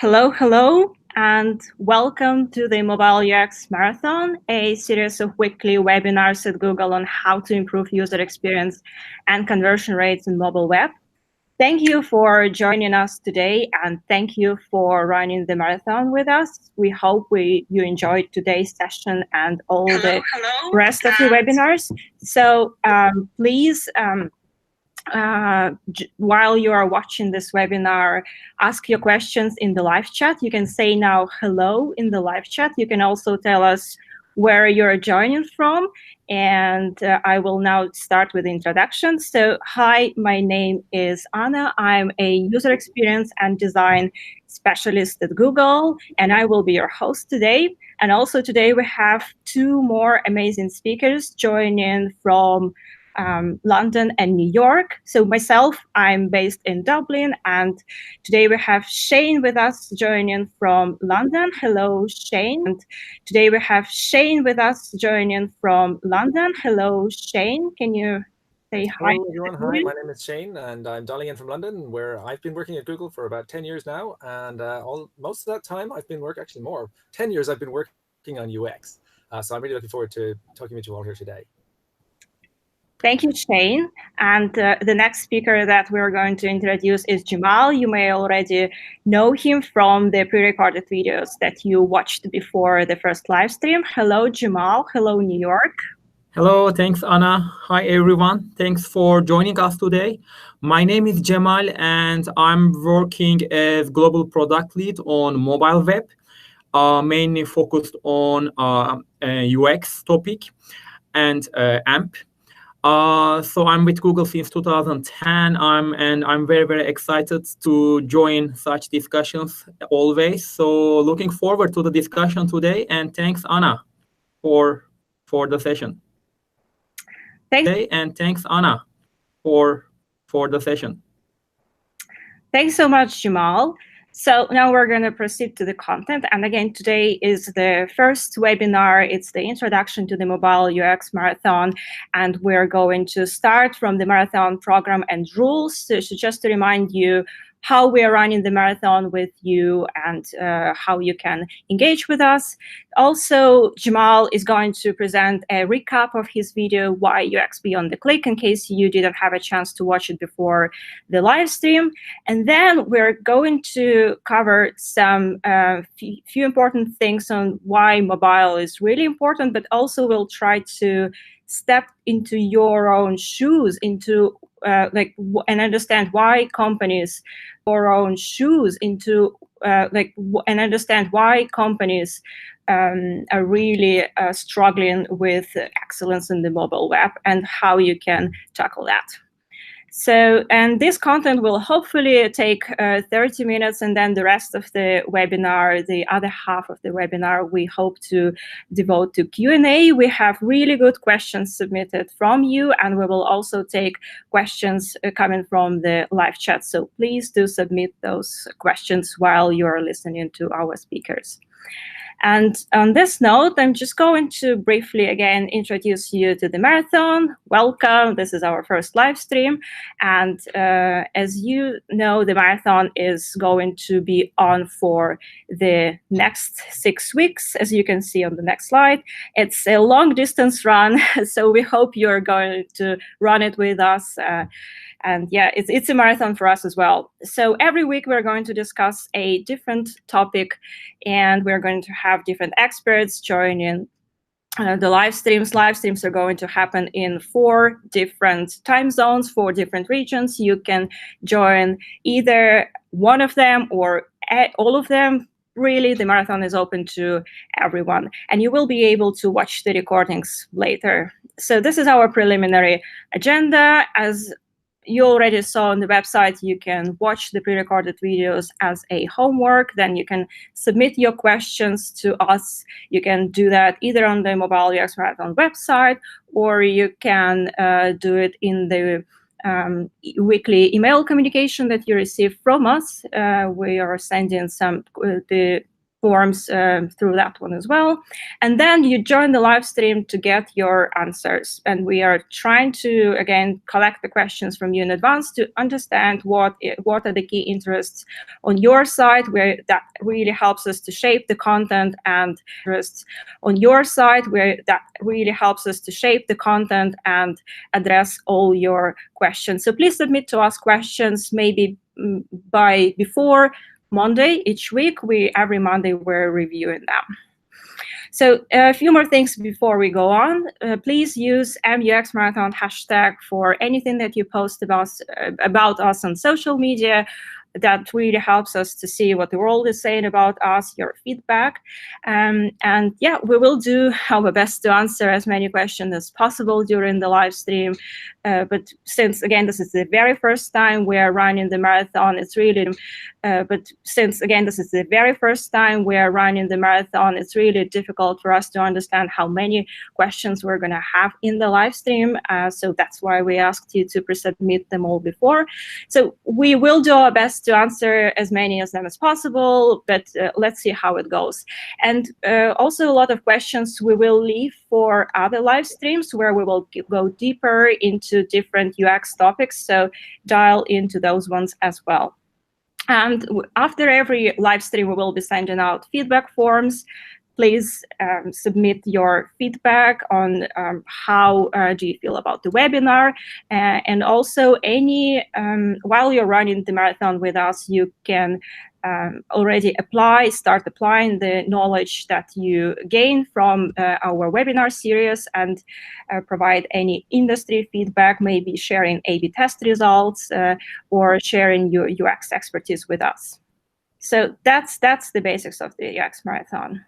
Hello, hello, and welcome to the Mobile UX Marathon, a series of weekly webinars at Google on how to improve user experience and conversion rates in mobile web. Thank you for joining us today, and thank you for running the marathon with us. We hope you enjoyed today's session and all the rest of the webinars. So please, while you are watching this webinar, ask your questions in the live chat. You can say now hello in the live chat. You can also tell us where you're joining from. And I will now start with the introduction. So hi, my name is Anna. I'm a user experience and design specialist at Google, and I will be your host today. And also today we have two more amazing speakers joining from London and New York. So myself, I'm based in Dublin, and today we have Shane with us joining from London. Hello, Shane. And today we have Shane with us joining from London. Hello, Shane. Can you say hi? Hello, everyone. Hi, my name is Shane, and I'm dialing in from London, where I've been working at Google for about 10 years now. And most of that time, I've been actually more, 10 years, I've been working on UX. So I'm really looking forward to talking with you all here today. Thank you, Shane. And the next speaker that we're going to introduce is Jamal. You may already know him from the pre-recorded videos that you watched before the first live stream. Hello, Jamal. Hello, New York. Hello, thanks, Anna. Hi, everyone. Thanks for joining us today. My name is Jamal, and I'm working as Global Product Lead on mobile web, mainly focused on UX topic and AMP. So I'm with Google since 2010. I'm very, very excited to join such discussions always. So looking forward to the discussion today. And thanks, Anna, for the session. Thanks, Anna, for the session. Thanks so much, Jamal. So now we're going to proceed to the content. And again, today is the first webinar. It's the introduction to the Mobile UX Marathon. And we're going to start from the marathon program and rules. So just to remind you how we are running the marathon with you and how you can engage with us. Also, Jamal is going to present a recap of his video, Why UX Beyond the Click, in case you didn't have a chance to watch it before the live stream. And then we're going to cover some few important things on why mobile is really important, but also we'll try to step into your own shoes, into and understand why companies your own shoes into and understand why companies are really struggling with excellence in the mobile web and how you can tackle that. So, and this content will hopefully take 30 minutes, and then the rest of the webinar, the other half of the webinar, we hope to devote to Q&A. We have really good questions submitted from you, and we will also take questions coming from the live chat. So please do submit those questions while you're listening to our speakers. And on this note, I'm just going to briefly again introduce you to the marathon. Welcome. This is our first live stream. And as you know, the marathon is going to be on for the next 6 weeks, as you can see on the next slide. It's a long distance run, so we hope you're going to run it with us. And yeah, it's a marathon for us as well. So every week we're going to discuss a different topic, and we're going to have different experts joining the live streams. Live streams are going to happen in 4 different time zones, 4 different regions. You can join either one of them or all of them. Really, the marathon is open to everyone, and you will be able to watch the recordings later. So this is our preliminary agenda. As you already saw on the website, you can watch the pre-recorded videos as a homework. Then you can submit your questions to us. You can do that either on the Mobile UX Marathon website, or you can do it in the weekly email communication that you receive from us. We are sending some the forms through that one as well. And then you join the live stream to get your answers. And we are trying to, again, collect the questions from you in advance to understand what are the key interests on your side, where that really helps us to shape the content, and interests on your side, where that really helps us to shape the content and address all your questions. So please submit to us questions maybe by before Monday each week. Every Monday we're reviewing them. So a few more things before we go on. Please use MUX Marathon hashtag for anything that you post about us on social media. That really helps us to see what the world is saying about us, your feedback. And yeah, we will do our best to answer as many questions as possible during the live stream. But since, again, this is the very first time we are running the marathon, it's really, difficult for us to understand how many questions we're going to have in the live stream. So that's why we asked you to pre-submit them all before. So we will do our best to answer as many of them as possible, but let's see how it goes. And also a lot of questions we will leave for other live streams where we will go deeper into different UX topics, so dial into those ones as well. And after every live stream, we will be sending out feedback forms. Please submit your feedback on how do you feel about the webinar, and also while you're running the marathon with us, you can already start applying the knowledge that you gain from our webinar series, and provide any industry feedback, maybe sharing A/B test results or sharing your UX expertise with us. So that's the basics of the UX marathon.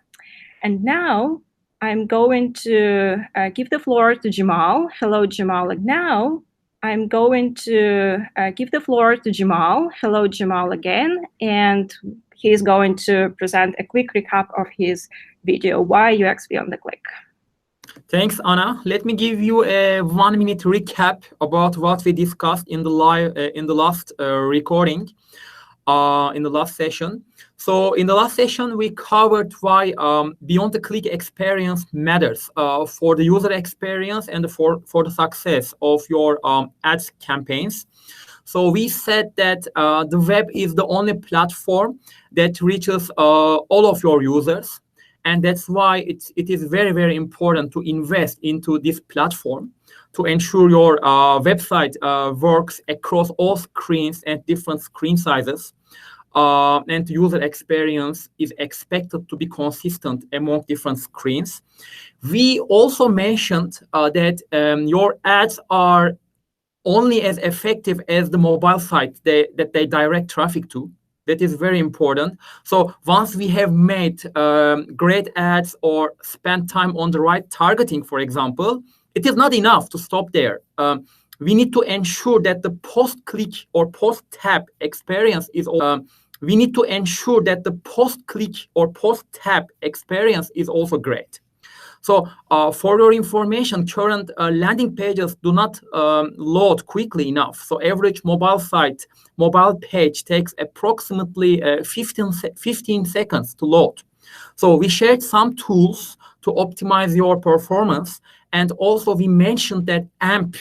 And now I'm going to give the floor to Jamal. Hello, Jamal. Now I'm going to give the floor to Jamal. Hello, Jamal again. And he's going to present a quick recap of his video, Why UX Beyond the Click. Thanks, Anna. Let me give you a 1-minute recap about what we discussed in the last recording, in the last session. So in the last session, we covered why beyond the click experience matters for the user experience and for the success of your ads campaigns. So we said that the web is the only platform that reaches all of your users. And that's why it is very, very important to invest into this platform to ensure your website works across all screens and different screen sizes. And user experience is expected to be consistent among different screens. We also mentioned that your ads are only as effective as the mobile site that they direct traffic to. That is very important. So once we have made great ads or spent time on the right targeting, for example, it is not enough to stop there. We need to ensure that the post-click or post-tap experience is also great. So for your information, current landing pages do not load quickly enough. So average mobile page takes approximately 15 seconds to load. So we shared some tools to optimize your performance. And also we mentioned that AMP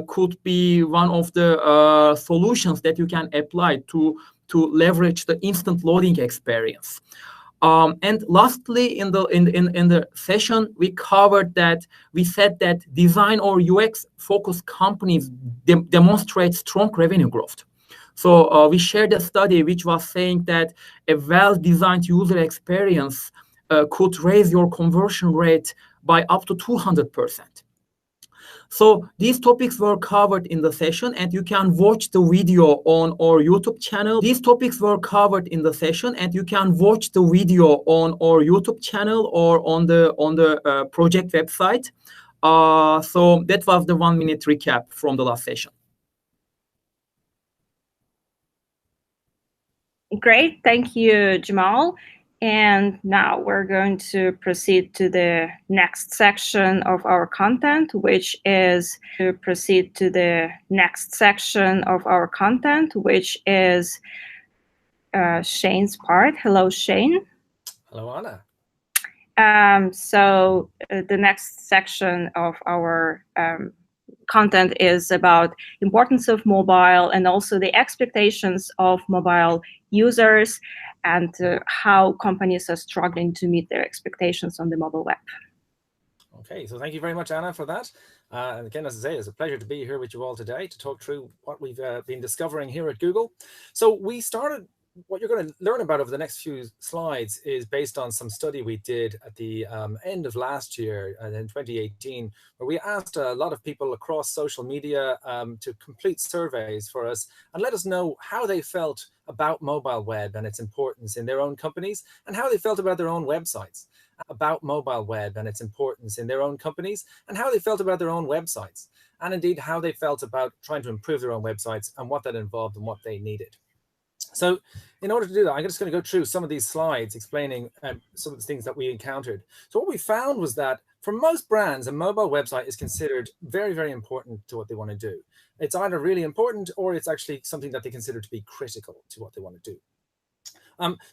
could be one of the solutions that you can apply to leverage the instant loading experience. And lastly, in the session, we covered that we said that design or UX focused companies demonstrate strong revenue growth. So we shared a study which was saying that a well-designed user experience could raise your conversion rate by up to 200%. So these topics were covered in the session, and you can watch the video on our YouTube channel. Or on the project website. So that was the 1-minute recap from the last session. Great, thank you, Jamal. And now we're going to proceed to the next section of our content, which is Shane's part. Hello, Shane. Hello, Anna. The next section of our content is about importance of mobile and also the expectations of mobile users and how companies are struggling to meet their expectations on the mobile web. Okay, so thank you very much, Anna, for that. And again, as I say, it's a pleasure to be here with you all today to talk through what we've been discovering here at Google. So we started, what you're going to learn about over the next few slides is based on some study we did at the end of last year, in 2018, where we asked a lot of people across social media to complete surveys for us and let us know how they felt about mobile web and its importance in their own companies and how they felt about their own websites. About mobile web and its importance in their own companies and how they felt about their own websites, and indeed how they felt about trying to improve their own websites and what that involved and what they needed. So in order to do that, I'm just going to go through some of these slides explaining some of the things that we encountered. So what we found was that for most brands, a mobile website is considered very, very important to what they want to do. It's either really important or it's actually something that they consider to be critical to what they want to do.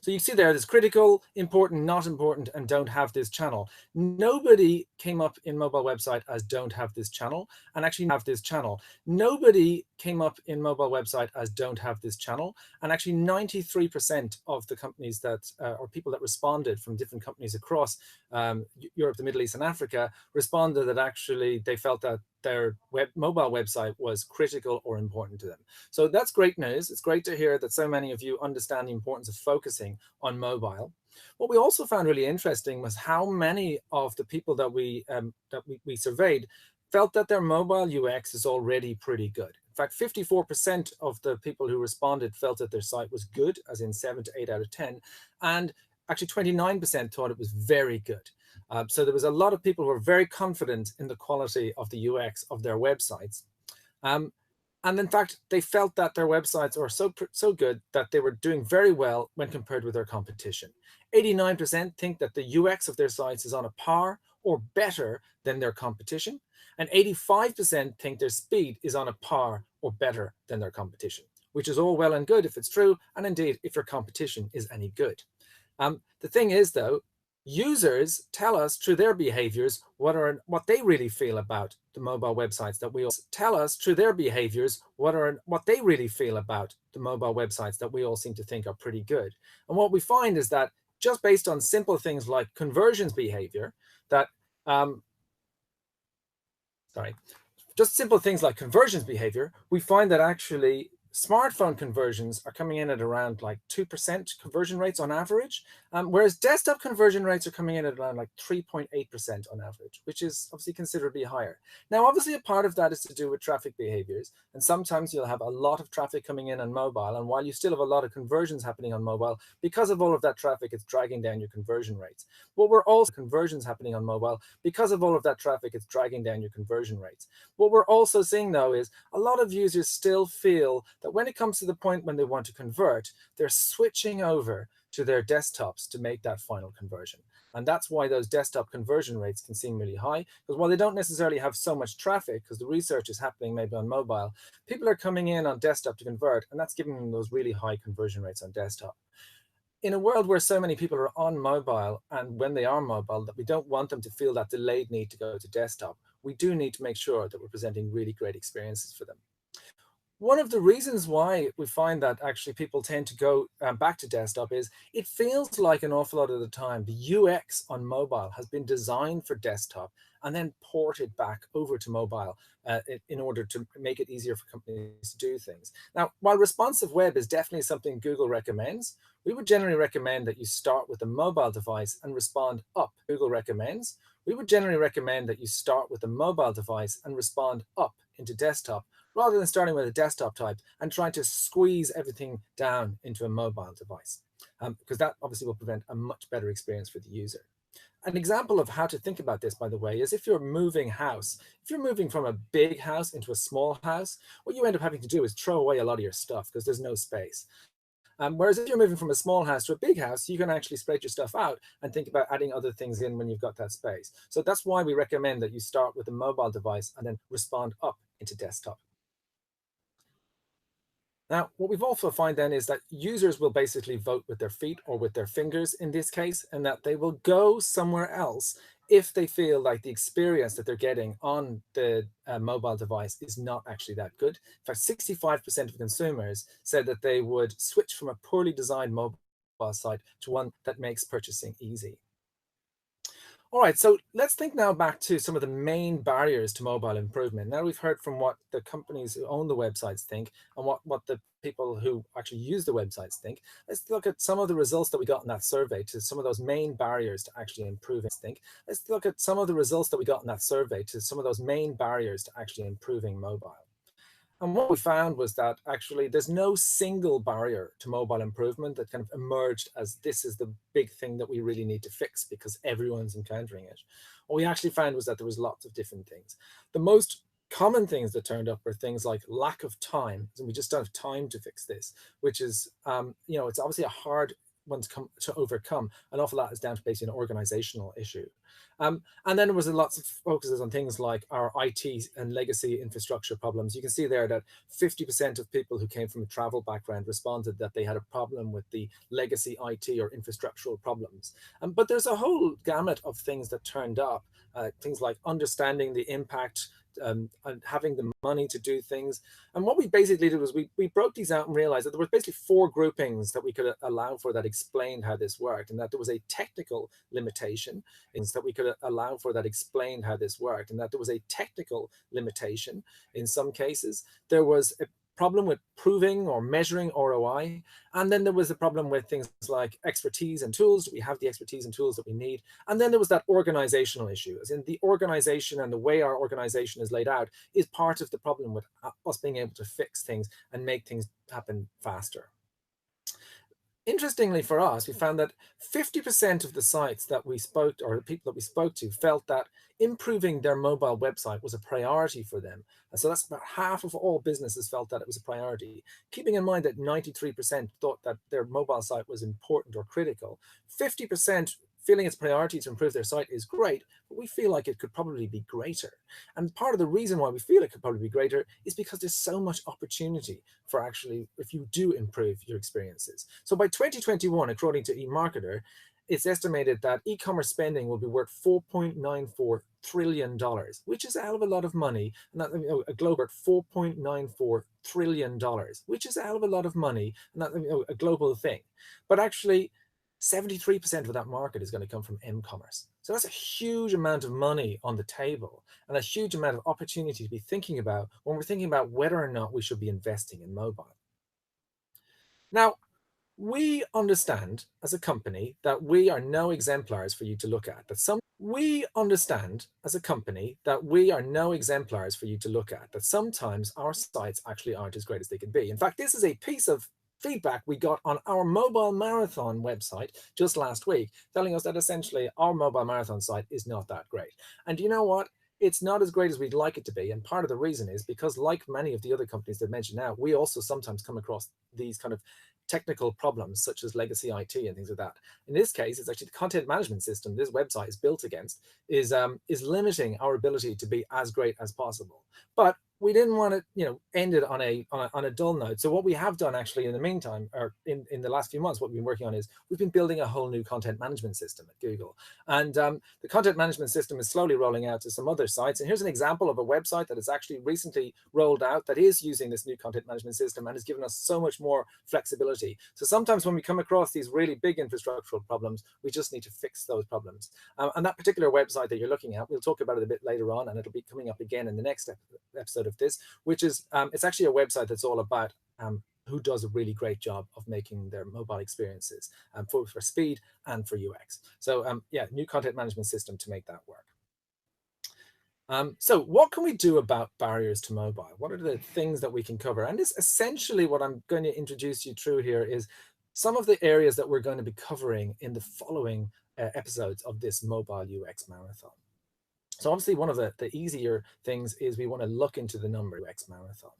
So you see there's critical, important, not important, and don't have this channel. Nobody came up in mobile website as don't have this channel and actually have this channel. Nobody came up in mobile website as don't have this channel. And actually 93% of the companies that, or people that responded from different companies across Europe, the Middle East, and Africa responded that actually they felt that their mobile website was critical or important to them. So that's great news. It's great to hear that so many of you understand the importance of focusing on mobile. What we also found really interesting was how many of the people that we surveyed felt that their mobile UX is already pretty good. In fact, 54% of the people who responded felt that their site was good, as in 7 to 8 out of 10, and actually 29% thought it was very good. So there was a lot of people who were very confident in the quality of the UX of their websites. And in fact, they felt that their websites were so good that they were doing very well when compared with their competition. 89% think that the UX of their sites is on a par or better than their competition. And 85% think their speed is on a par or better than their competition, which is all well and good if it's true, and indeed if your competition is any good. The thing is, though, users tell us through their behaviors what they really feel about the mobile websites that we all tell us through their behaviors what they really feel about the mobile websites that we all seem to think are pretty good. And what we find is that just based on simple things like conversions behavior, that just simple things like conversions behavior, we find that actually smartphone conversions are coming in at around like 2% conversion rates on average, whereas desktop conversion rates are coming in at around like 3.8% on average, which is obviously considerably higher. Now, obviously, a part of that is to do with traffic behaviors, and sometimes you'll have a lot of traffic coming in on mobile, and while you still have a lot of conversions happening on mobile, because of all of that traffic, it's dragging down your conversion rates. What we're also conversions happening on mobile, because of all of that traffic, it's dragging down your conversion rates. What we're also seeing, though, is a lot of users still feel that when it comes to the point when they want to convert, they're switching over to their desktops to make that final conversion. And that's why those desktop conversion rates can seem really high, because while they don't necessarily have so much traffic, because the research is happening maybe on mobile, people are coming in on desktop to convert, and that's giving them those really high conversion rates on desktop. In a world where so many people are on mobile, and when they are mobile, that we don't want them to feel that delayed need to go to desktop, we do need to make sure that we're presenting really great experiences for them. One of the reasons why we find that actually people tend to go back to desktop is it feels like an awful lot of the time the UX on mobile has been designed for desktop and then ported back over to mobile in order to make it easier for companies to do things. Now, while responsive web is definitely something Google recommends, we would generally recommend that you start with a mobile device and respond up. Google recommends. We would generally recommend that you start with a mobile device and respond up into desktop, rather than starting with a desktop type and trying to squeeze everything down into a mobile device, because that obviously will prevent a much better experience for the user. An example of how to think about this, by the way, is if you're moving house. If you're moving from a big house into a small house, what you end up having to do is throw away a lot of your stuff because there's no space. Whereas if you're moving from a small house to a big house, you can actually spread your stuff out and think about adding other things in when you've got that space. So that's why we recommend that you start with a mobile device and then respond up into desktop. Now, what we've also found then is that users will basically vote with their feet or with their fingers in this case, and that they will go somewhere else if they feel like the experience that they're getting on the mobile device is not actually that good. In fact, 65% of consumers said that they would switch from a poorly designed mobile site to one that makes purchasing easy. All right, so let's think now back to some of the main barriers to mobile improvement. Now we've heard from what the companies who own the websites think and what the people who actually use the websites think. Let's look at some of the results that we got in that survey to some of those main barriers to actually improving. Let's look at some of the results that we got in that survey to some of those main barriers to actually improving mobile. And what we found was that actually there's no single barrier to mobile improvement that kind of emerged as this is the big thing that we really need to fix because everyone's encountering it. What we actually found was that there was lots of different things. The most common things that turned up were things like lack of time, and we just don't have time to fix this, which is, it's obviously a hard one to overcome. An awful lot is down to basically an organizational issue. And then there was lots of focuses on things like our IT and legacy infrastructure problems. You can see there that 50% of people who came from a travel background responded that they had a problem with the legacy IT or infrastructural problems. But there's a whole gamut of things that turned up, things like understanding the impact, and having the money to do things. And what we basically did was we broke these out and realized that there was basically 4 groupings that we could allow for that explained how this worked, and that there was a technical limitation that we could allow for that explained how this worked, and that there was a technical limitation in some cases. There was a problem with proving or measuring ROI. And then there was a problem with things like expertise and tools. Do we have the expertise and tools that we need? And then there was that organizational issue, as in the organization and the way our organization is laid out is part of the problem with us being able to fix things and make things happen faster. Interestingly for us, we found that 50% of the sites that we spoke to, or the people that we spoke to, felt that improving their mobile website was a priority for them. And so that's about half of all businesses felt that it was a priority. Keeping in mind that 93% thought that their mobile site was important or critical, 50% feeling it's a priority to improve their site is great, but we feel like it could probably be greater. And part of the reason why we feel it could probably be greater is because there's so much opportunity for actually, if you do improve your experiences. So by 2021, according to eMarketer, it's estimated that e-commerce spending will be worth $4.94 trillion, which is a hell of a lot of money. And that, a global $4.94 trillion, which is a hell of a lot of money, and that, a global thing. But actually, 73% of that market is going to come from m-commerce. So that's a huge amount of money on the table and a huge amount of opportunity to be thinking about when we're thinking about whether or not we should be investing in mobile. Now, we understand as a company that we are no exemplars for you to look at. We understand as a company that we are no exemplars for you to look at, that sometimes our sites actually aren't as great as they could be. In fact, this is a piece of feedback we got on our mobile marathon website just last week, telling us that essentially our mobile marathon site is not that great. And you know what? It's not as great as we'd like it to be. And part of the reason is because, like many of the other companies that mentioned now, we also sometimes come across these kind of technical problems, such as legacy IT and things like that. In this case, it's actually the content management system this website is built against is limiting our ability to be as great as possible. But we didn't want to, end it on a dull note. So what we have done actually in the meantime, or in the last few months, what we've been working on is we've been building a whole new content management system at Google. And the content management system is slowly rolling out to some other sites. And here's an example of a website that is actually recently rolled out that is using this new content management system and has given us so much more flexibility. So sometimes when we come across these really big infrastructural problems, we just need to fix those problems. And that particular website that you're looking at, we'll talk about it a bit later on, and it'll be coming up again in the next episode of this, which is it's actually a website that's all about who does a really great job of making their mobile experiences for speed and for UX. So yeah, new content management system to make that work. So what can we do about barriers to mobile? What are the things that we can cover? And this essentially what I'm going to introduce you through here is some of the areas that we're going to be covering in the following episodes of this mobile UX marathon. So obviously one of the easier things is we want to look into the numbers UX marathon.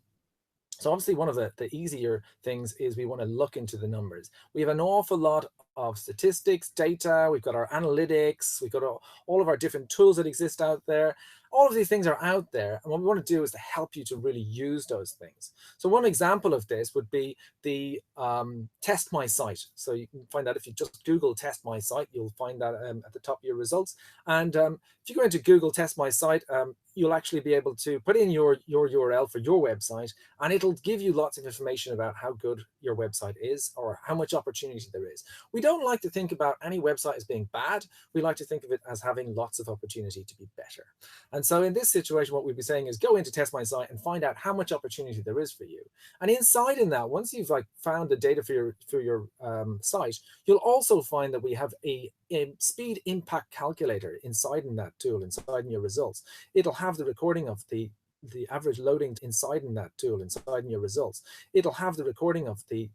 So obviously one of the easier things is we want to look into the numbers. We have an awful lot of statistics, data, we've got our analytics, we've got all of our different tools that exist out there. All of these things are out there, and what we want to do is to help you to really use those things. So one example of this would be the test my site. So you can find that if you just Google test my site, you'll find that at the top of your results. And if you go into Google test my site, you'll actually be able to put in your URL for your website, and it'll give you lots of information about how good your website is or how much opportunity there is. We don't like to think about any website as being bad. We like to think of it as having lots of opportunity to be better. And so in this situation, what we'd be saying is go into test my site and find out how much opportunity there is for you. And inside in that, once you've found the data for your site, you'll also find that we have a speed impact calculator inside in that tool, inside in your results. It'll have the recording of the average loading inside in that tool, inside in your results. It'll have the recording of the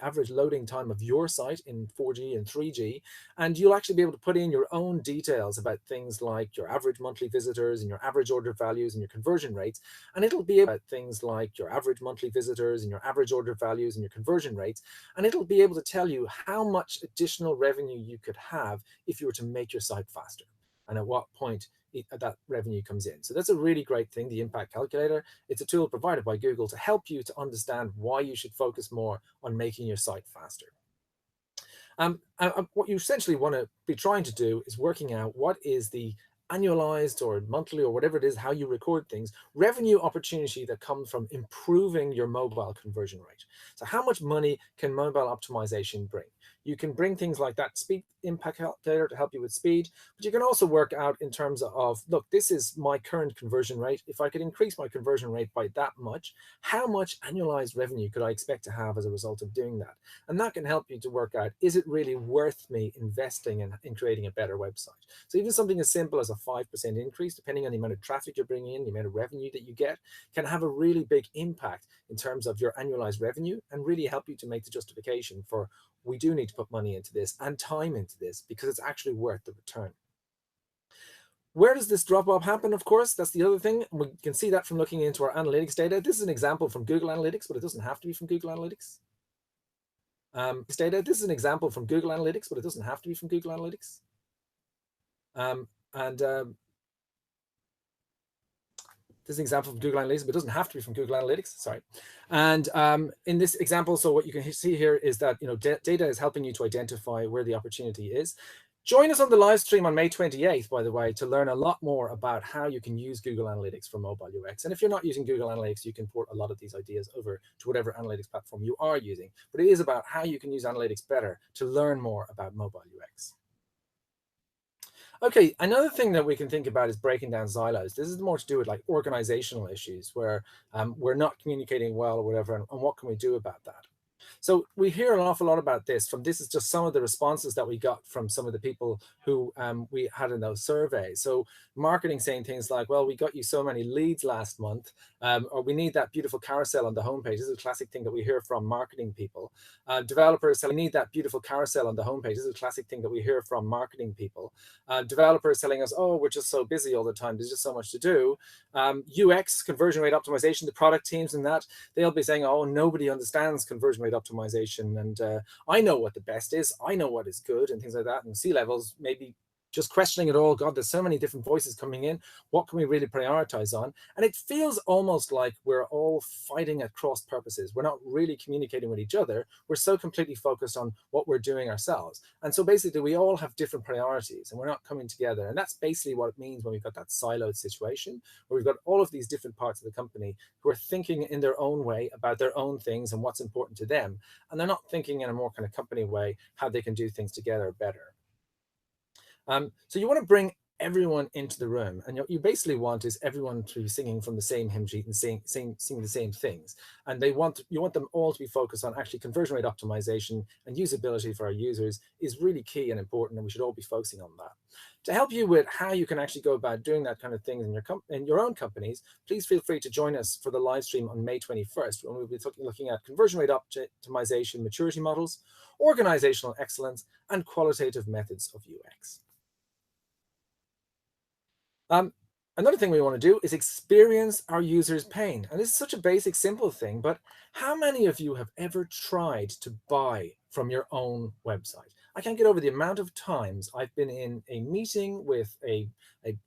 average loading time of your site in 4G and 3G, and you'll actually be able to put in your own details about things like your average monthly visitors and your average order values and your conversion rates, and it'll be about things like your average monthly visitors and your average order values and your conversion rates, and it'll be able to tell you how much additional revenue you could have if you were to make your site faster, and at what point that revenue comes in. So that's a really great thing, the impact calculator. It's a tool provided by Google to help you to understand why you should focus more on making your site faster. What you essentially want to be trying to do is working out what is the annualized or monthly or whatever it is, how you record things, revenue opportunity that comes from improving your mobile conversion rate. So how much money can mobile optimization bring? You can bring things like that speed impact calculator to help you with speed, but you can also work out in terms of, look, this is my current conversion rate. If I could increase my conversion rate by that much, how much annualized revenue could I expect to have as a result of doing that? And that can help you to work out, is it really worth me investing in creating a better website? So even something as simple as a 5% increase, depending on the amount of traffic you're bringing in, the amount of revenue that you get, can have a really big impact in terms of your annualized revenue and really help you to make the justification for, we do need to put money into this and time into this because it's actually worth the return. Where does this drop off happen? Of course, that's the other thing. We can see that from looking into our analytics data. This is an example from Google Analytics, but it doesn't have to be from Google Analytics. This is an example from Google Analytics, but it doesn't have to be from Google Analytics. This is an example from Google Analytics, but it doesn't have to be from Google Analytics. Sorry. And in this example, so what you can see here is that data is helping you to identify where the opportunity is. Join us on the live stream on May 28th, by the way, to learn a lot more about how you can use Google Analytics for mobile UX. And if you're not using Google Analytics, you can port a lot of these ideas over to whatever analytics platform you are using. But it is about how you can use analytics better to learn more about mobile UX. Okay, another thing that we can think about is breaking down silos. This is more to do with like organizational issues where we're not communicating well or whatever, and what can we do about that? So we hear an awful lot about this. This is just some of the responses that we got from some of the people who we had in those surveys. So marketing saying things like, well, we got you so many leads last month, or we need that beautiful carousel on the homepage. This is a classic thing that we hear from marketing people. Developers telling, we need that beautiful carousel on the homepage. This is a classic thing that we hear from marketing people. Developers telling us, oh, we're just so busy all the time. There's just so much to do. UX, conversion rate optimization, the product teams and that, they'll be saying, oh, nobody understands conversion rate optimization, and I know what the best is, I know what is good, and things like that. And C-levels maybe just questioning it all. God, there's so many different voices coming in. What can we really prioritize on? And it feels almost like we're all fighting at cross purposes. We're not really communicating with each other. We're so completely focused on what we're doing ourselves. And so basically we all have different priorities and we're not coming together. And that's basically what it means when we've got that siloed situation, where we've got all of these different parts of the company who are thinking in their own way about their own things and what's important to them. And they're not thinking in a more kind of company way how they can do things together better. So you want to bring everyone into the room, and what you basically want is everyone to be singing from the same hymn sheet and singing the same things. And you want them all to be focused on actually conversion rate optimization and usability for our users is really key and important, and we should all be focusing on that. To help you with how you can actually go about doing that kind of thing in your own companies, please feel free to join us for the live stream on May 21st, when we'll be looking at conversion rate optimization maturity models, organizational excellence, and qualitative methods of UX. Another thing we want to do is experience our users' pain. And this is such a basic, simple thing, but how many of you have ever tried to buy from your own website? I can't get over the amount of times I've been in a meeting with a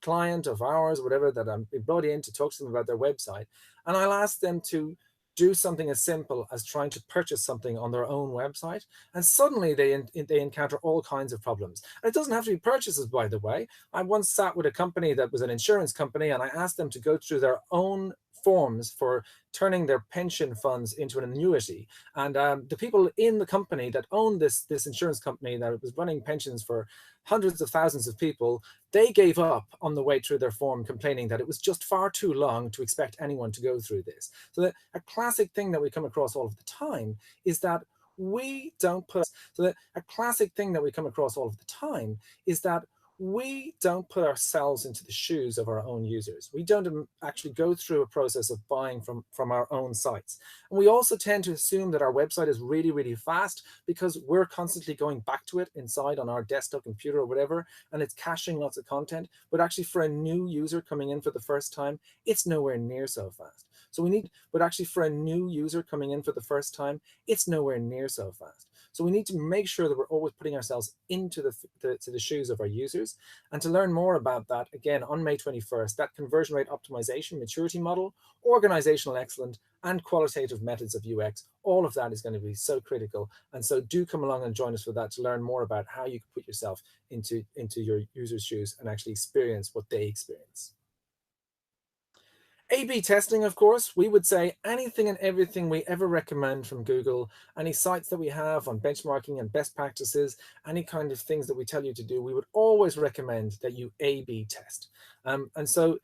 client of ours, whatever, that I'm brought in to talk to them about their website, and I'll ask them to do something as simple as trying to purchase something on their own website, and suddenly they encounter all kinds of problems. And it doesn't have to be purchases, by the way. I once sat with a company that was an insurance company, and I asked them to go through their own forms for turning their pension funds into an annuity. And the people in the company that owned this insurance company that was running pensions for hundreds of thousands of people, they gave up on the way through their form, complaining that it was just far too long to expect anyone to go through this. So that a classic thing that we come across all of the time is that we don't put ourselves into the shoes of our own users. We don't actually go through a process of buying from our own sites. And we also tend to assume that our website is really, really fast because we're constantly going back to it inside on our desktop computer or whatever, and it's caching lots of content. But actually for a new user coming in for the first time, it's nowhere near so fast. So we need to make sure that we're always putting ourselves into the shoes of our users. And to learn more about that, again, on May 21st, that conversion rate optimization maturity model, organizational excellence, and qualitative methods of UX, all of that is going to be so critical. And so do come along and join us for that to learn more about how you can put yourself into your users' shoes and actually experience what they experience. A/B testing, of course, we would say anything and everything we ever recommend from Google, any sites that we have on benchmarking and best practices, any kind of things that we tell you to do, we would always recommend that you A/B test. And so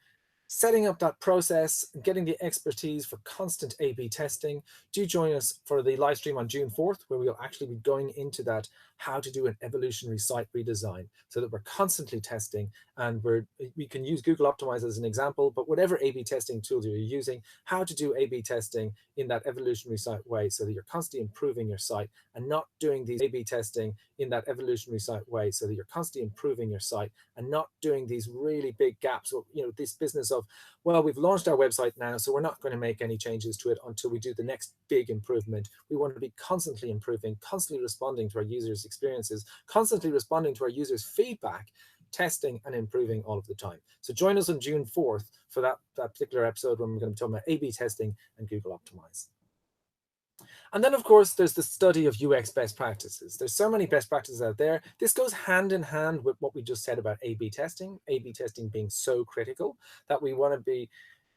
setting up that process, getting the expertise for constant A/B testing, do join us for the live stream on June 4th, where we'll actually be going into that, how to do an evolutionary site redesign, so that we're constantly testing. And we can use Google Optimize as an example, but whatever A/B testing tools you're using, how to do A/B testing in that evolutionary site way, so that you're constantly improving your site and not doing these A/B testing in that evolutionary site way, so that you're constantly improving your site and not doing these really big gaps. Or, you know, this business of, well, we've launched our website now, so we're not going to make any changes to it until we do the next big improvement. We want to be constantly improving, constantly responding to our users' experiences, constantly responding to our users' feedback, testing and improving all of the time. So join us on June 4th for that particular episode when we're going to be talking about A/B testing and Google Optimize. And then, of course, there's the study of UX best practices. There's so many best practices out there. This goes hand in hand with what we just said about A/B testing being so critical, that we want to be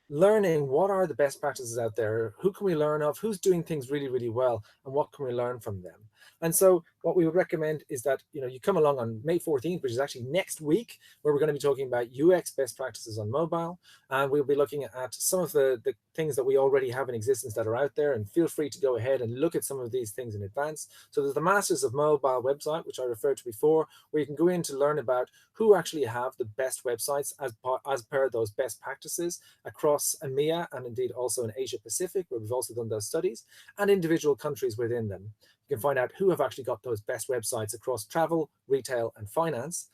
learning what are the best practices out there, who can we learn of, who's doing things really, really well, and what can we learn from them. And so what we would recommend is that, you know, you come along on May 14th, which is actually next week, where we're going to be talking about UX best practices on mobile. And we'll be looking at some of the things that we already have in existence that are out there. And feel free to go ahead and look at some of these things in advance. So there's the Masters of Mobile website, which I referred to before, where you can go in to learn about who actually have the best websites as per those best practices across EMEA, and indeed also in Asia Pacific, where we've also done those studies, and individual countries within them. You can find out who have actually got those best websites across travel, retail, and finance.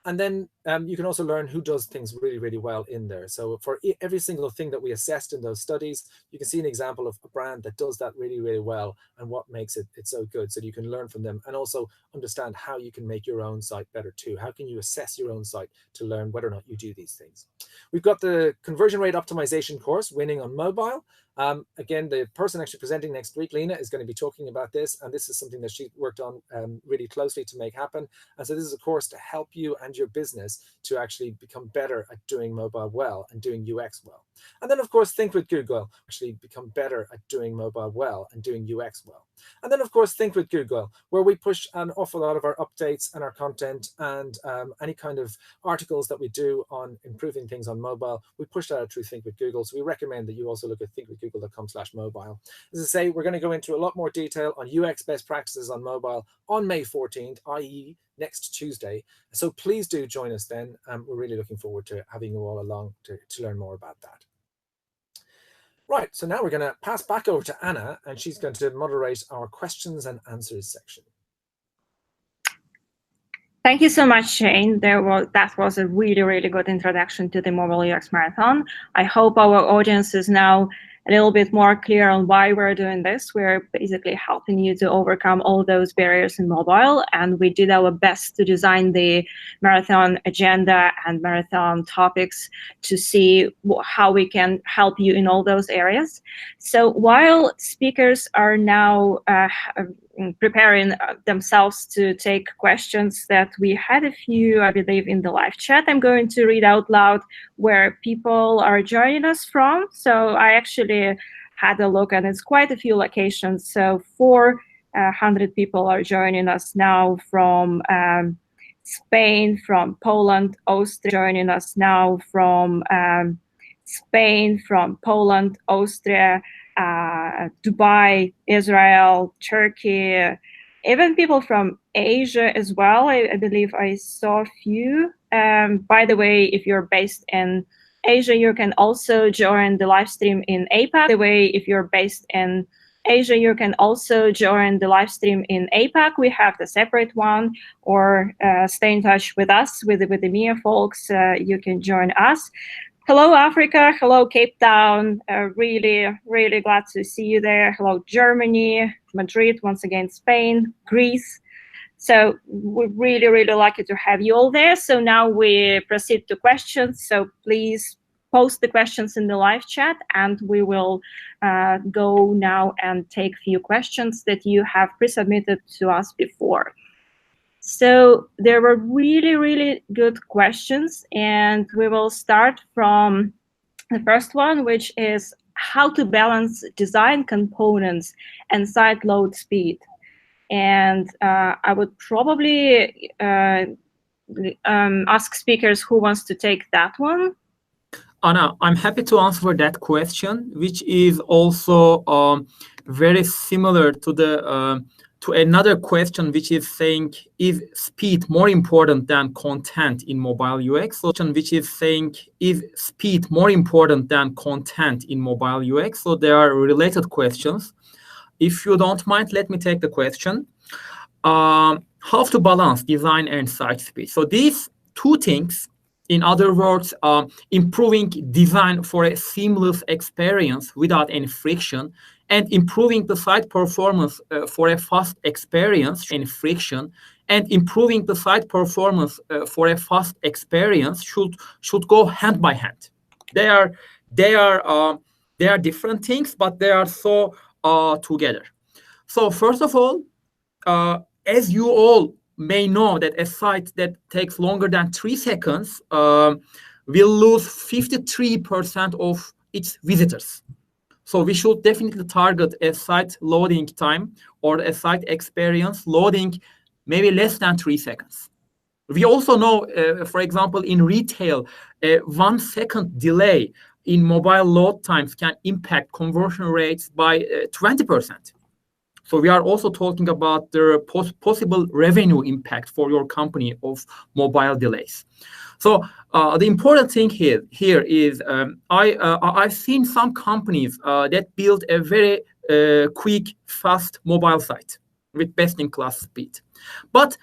And then you can also learn who does things really, really well in there. So for every single thing that we assessed in those studies, you can see an example of a brand that does that really, really well and what makes it so good. So you can learn from them and also understand how you can make your own site better too. How can you assess your own site to learn whether or not you do these things? We've got the conversion rate optimization course, Winning on Mobile. Again, the person actually presenting next week, Lena, is going to be talking about this. And this is something that she worked on really closely to make happen. And so this is a course to help you and your business to actually become better at doing mobile well and doing UX well. And then, of course, Think with Google, actually become better at doing mobile well and doing UX well. And then, of course, Think with Google, where we push an awful lot of our updates and our content and any kind of articles that we do on improving things on mobile. We push that out through Think with Google. So we recommend that you also look at thinkwithgoogle.com/mobile. As I say, we're going to go into a lot more detail on UX best practices on mobile on May 14th, i.e. next Tuesday. So please do join us then. We're really looking forward to having you all along to learn more about that. Right, so now we're going to pass back over to Anna, and she's going to moderate our questions and answers section. Thank you so much, Shane. That was a really, really good introduction to the Mobile UX Marathon. I hope our audience is now a little bit more clear on why we're doing this, we're basically helping you to overcome all those barriers in mobile. And we did our best to design the marathon agenda and marathon topics to see how we can help you in all those areas. So while speakers are now preparing themselves to take questions, that we had a few, I believe, in the live chat, I'm going to read out loud where people are joining us from. So I actually had a look, and it's quite a few locations. So 400 people are joining us now from Spain, from Poland, Austria, joining us now from Spain, from Poland, Austria, Dubai, Israel, Turkey, even people from Asia as well. I believe I saw a few. By the way, if you're based in Asia, you can also join the live stream in APAC. By the way, if you're based in Asia, you can also join the live stream in APAC. We have the separate one, or stay in touch with us, with the EMEA folks. You can join us. Hello, Africa. Hello, Cape Town. Really, really glad to see you there. Hello, Germany, Madrid, once again, Spain, Greece. So we're really, really lucky to have you all there. So now we proceed to questions. So please post the questions in the live chat, and we will go now and take a few questions that you have pre-submitted to us before. So there were really, really good questions, and we will start from the first one, which is how to balance design components and site load speed. And I would probably ask speakers who wants to take that one. Anna, I'm happy to answer that question, which is also very similar to the to another question, which is saying, is speed more important than content in mobile UX? So, which is saying, is speed more important than content in mobile UX? So there are related questions. If you don't mind, let me take the question. How to balance design and site speed? So these two things, in other words, improving design for a seamless experience without any friction, and improving the site performance for a fast experience and friction, and improving the site performance for a fast experience should go hand by hand. They are different things, but they are so together. So first of all, as you all may know, that a site that takes longer than 3 seconds will lose 53% of its visitors. So we should definitely target a site loading time or a site experience loading maybe less than 3 seconds. We also know, for example, in retail, a 1 second delay in mobile load times can impact conversion rates by 20%. So we are also talking about the possible revenue impact for your company of mobile delays. So the important thing here is I've seen some companies that build a very quick, fast mobile site with best-in-class speed. But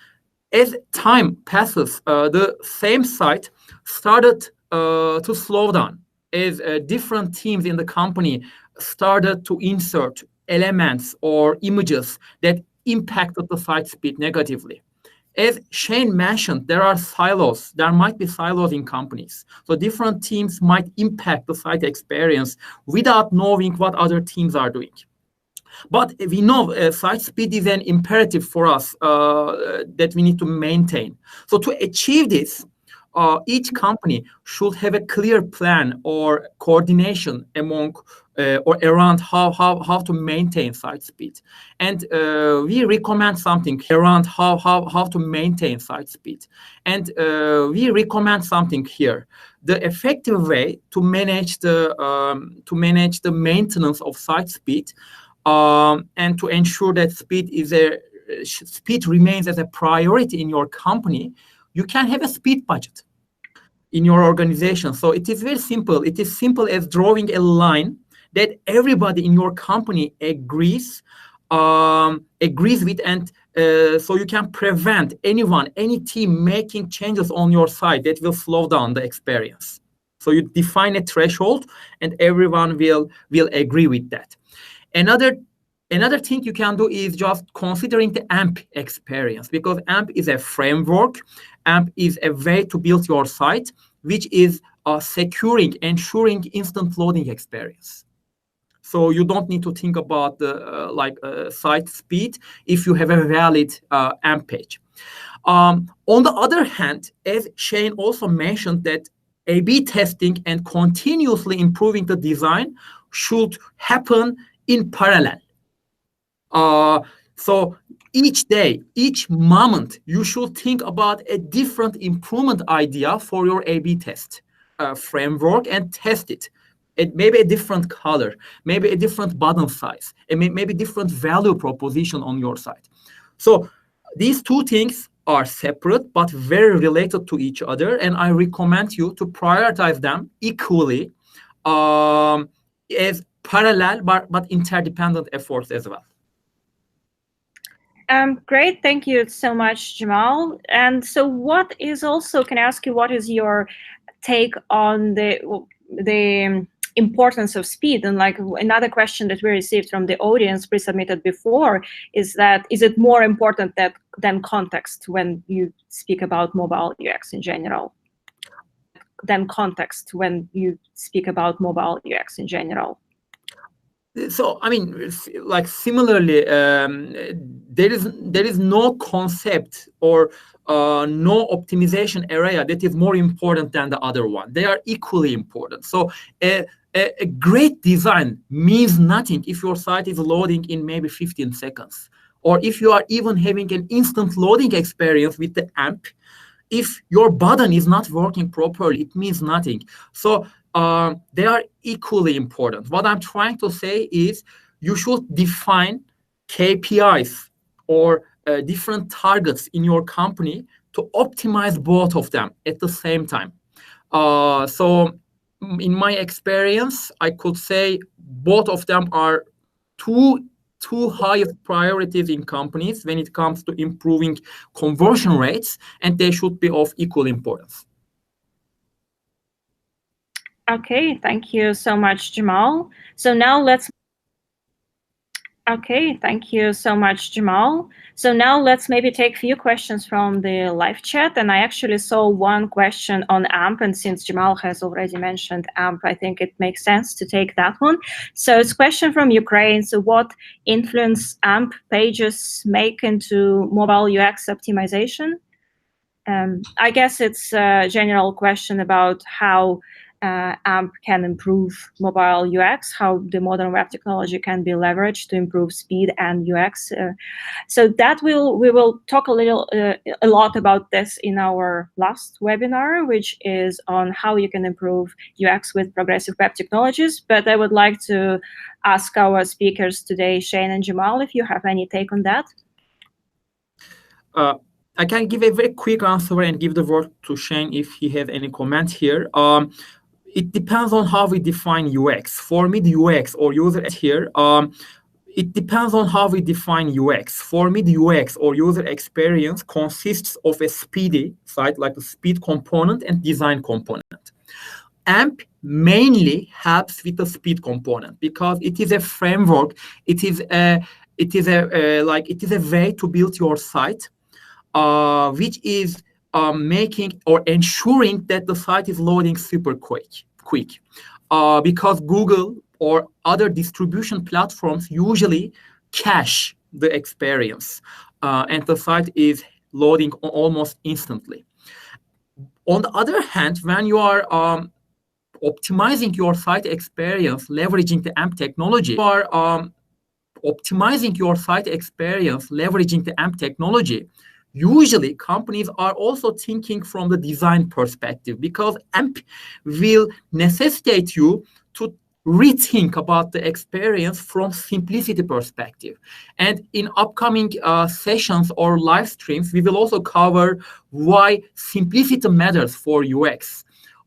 as time passes, the same site started to slow down as different teams in the company started to insert elements or images that impacted the site speed negatively. As Shane mentioned, there are silos. There might be silos in companies. So different teams might impact the site experience without knowing what other teams are doing. But we know site speed is an imperative for us that we need to maintain. So to achieve this, each company should have a clear plan or coordination among or around how to maintain site speed. And we recommend something around how to maintain site speed. And we recommend something here. The effective way to manage the maintenance of site speed and to ensure that speed remains as a priority in your company, you can have a speed budget in your organization. So it is very simple. It is simple as drawing a line that everybody in your company agrees with, and so you can prevent any team making changes on your site that will slow down the experience. So you define a threshold, and everyone will agree with that. Another thing you can do is just considering the AMP experience, because AMP is a framework. AMP is a way to build your site, which is ensuring instant loading experience. So you don't need to think about the site speed if you have a valid AMP page. On the other hand, as Shane also mentioned, that A/B testing and continuously improving the design should happen in parallel. So each day, each moment, you should think about a different improvement idea for your A/B test framework and test it. It may be a different color, maybe a different button size, and maybe different value proposition on your site. So these two things are separate but very related to each other, and I recommend you to prioritize them equally as parallel but interdependent efforts as well. Great, thank you so much, Jamal. And so what is also, can I ask you, what is your take on the importance of speed? And like another question that we received from the audience pre-submitted before is that, is it more important than context when you speak about mobile UX in general? So I mean, like similarly, there is no concept or no optimization area that is more important than the other one. They are equally important. So a great design means nothing if your site is loading in maybe 15 seconds, or if you are even having an instant loading experience with the AMP. If your button is not working properly, it means nothing. So they are equally important. What I'm trying to say is you should define KPIs or different targets in your company to optimize both of them at the same time. So in my experience, I could say both of them are two highest priorities in companies when it comes to improving conversion rates, and they should be of equal importance. Okay, thank you so much, Jamal. So now let's maybe take a few questions from the live chat. And I actually saw one question on AMP, and since Jamal has already mentioned AMP, I think it makes sense to take that one. So it's a question from Ukraine. So what influence AMP pages make into mobile UX optimization? I guess it's a general question about how AMP can improve mobile UX, how the modern web technology can be leveraged to improve speed and UX. So that we will talk a lot about this in our last webinar, which is on how you can improve UX with progressive web technologies. But I would like to ask our speakers today, Shane and Jamal, if you have any take on that. I can give a very quick answer and give the word to Shane if he has any comment here. It depends on how we define UX. For me, the UX or user here, it depends on how we define UX. For me, the UX or user experience consists of a speedy site, like a speed component and design component. AMP mainly helps with the speed component because it is a framework. It is a way to build your site, which is making or ensuring that the site is loading super quick. Because Google or other distribution platforms usually cache the experience, and the site is loading almost instantly. On the other hand, when you are optimizing your site experience, leveraging the AMP technology, usually companies are also thinking from the design perspective, because AMP will necessitate you to rethink about the experience from simplicity perspective. And in upcoming sessions or live streams, we will also cover why simplicity matters for UX,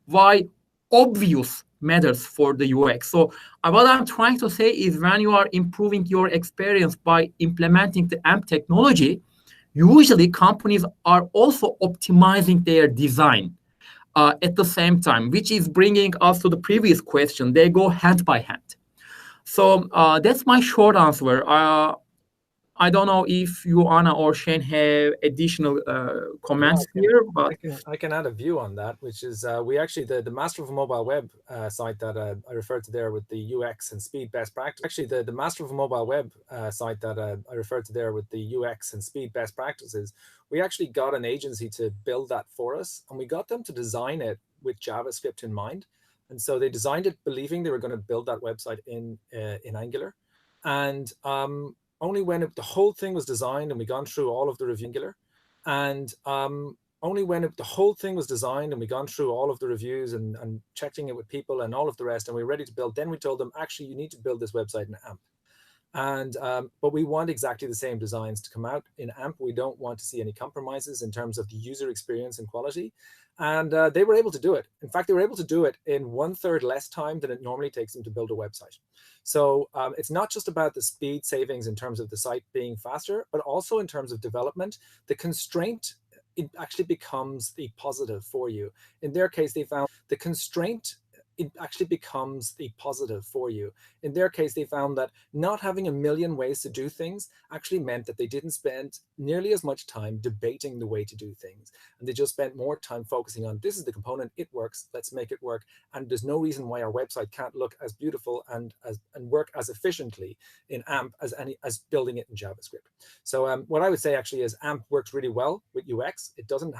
why obvious matters for the UX. So what I'm trying to say is when you are improving your experience by implementing the AMP technology, usually companies are also optimizing their design at the same time, which is bringing us to the previous question. They go hand by hand. So that's my short answer. I don't know if you, Anna, or Shane have additional Yeah, comments here, but I can add a view on that, which is we actually the Master of a Mobile Web site that I referred to there with the UX and speed best practice. Actually, the Master of a Mobile Web site that I referred to there with the UX and speed best practices. We actually got an agency to build that for us, and we got them to design it with JavaScript in mind. And so they designed it believing they were going to build that website in Angular, and only when the whole thing was designed and we gone through all of the review Angular, and only when the whole thing was designed and we gone through all of the reviews and checking it with people and all of the rest, and we were ready to build, then we told them, actually, you need to build this website in AMP. And but we want exactly the same designs to come out in AMP. We don't want to see any compromises in terms of the user experience and quality. And they were able to do it. In fact, they were able to do it in 1/3 less time than it normally takes them to build a website. So it's not just about the speed savings in terms of the site being faster, but also in terms of development. The constraint, it actually becomes the positive for you. In their case, they found the constraint, it actually becomes the positive for you. In their case, they found that not having a million ways to do things actually meant that they didn't spend nearly as much time debating the way to do things. And they just spent more time focusing on, this is the component, it works, let's make it work. And there's no reason why our website can't look as beautiful and work as efficiently in AMP as building it in JavaScript. So what I would say actually is AMP works really well with UX. It doesn't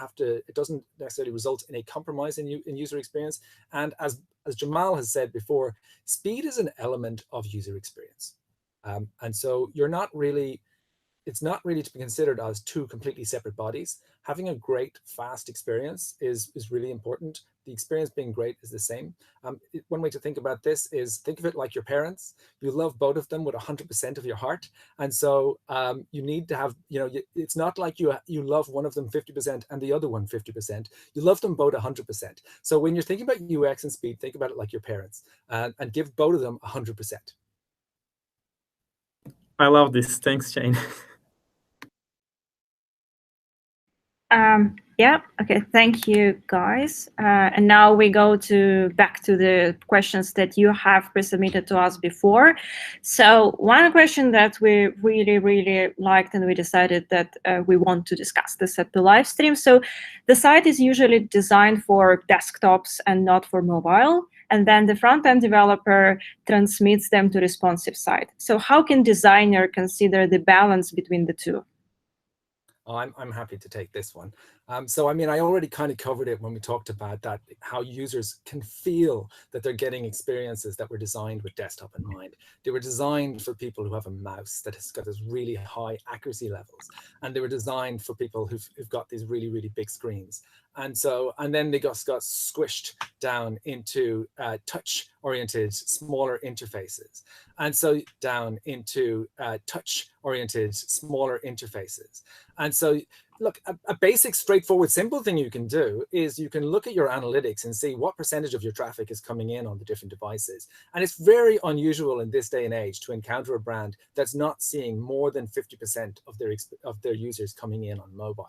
necessarily result in a compromise in user experience. And as Jamal has said before, speed is an element of user experience. And so it's not really to be considered as two completely separate bodies. Having a great, fast experience is really important. The experience being great is the same. One way to think about this is think of it like your parents. You love both of them with 100% of your heart. And so you need to have, it's not like you love one of them 50% and the other one 50%. You love them both 100%. So when you're thinking about UX and speed, think about it like your parents and give both of them 100%. I love this. Thanks, Shane. Yeah, okay, thank you, guys. And now we go back to the questions that you have pre-submitted to us before. So one question that we really, really liked and we decided that we want to discuss this at the live stream. So the site is usually designed for desktops and not for mobile. And then the front-end developer transmits them to responsive site. So how can designer consider the balance between the two? I'm happy to take this one. So, I mean, I already kind of covered it when we talked about that, how users can feel that they're getting experiences that were designed with desktop in mind. They were designed for people who have a mouse that has got those really high accuracy levels. And they were designed for people who've got these really, really big screens. And then they got squished down into touch-oriented, smaller interfaces. And so down into touch-oriented, smaller interfaces. And so, look, a basic, straightforward, simple thing you can do is you can look at your analytics and see what percentage of your traffic is coming in on the different devices. And it's very unusual in this day and age to encounter a brand that's not seeing more than 50% of their users coming in on mobile.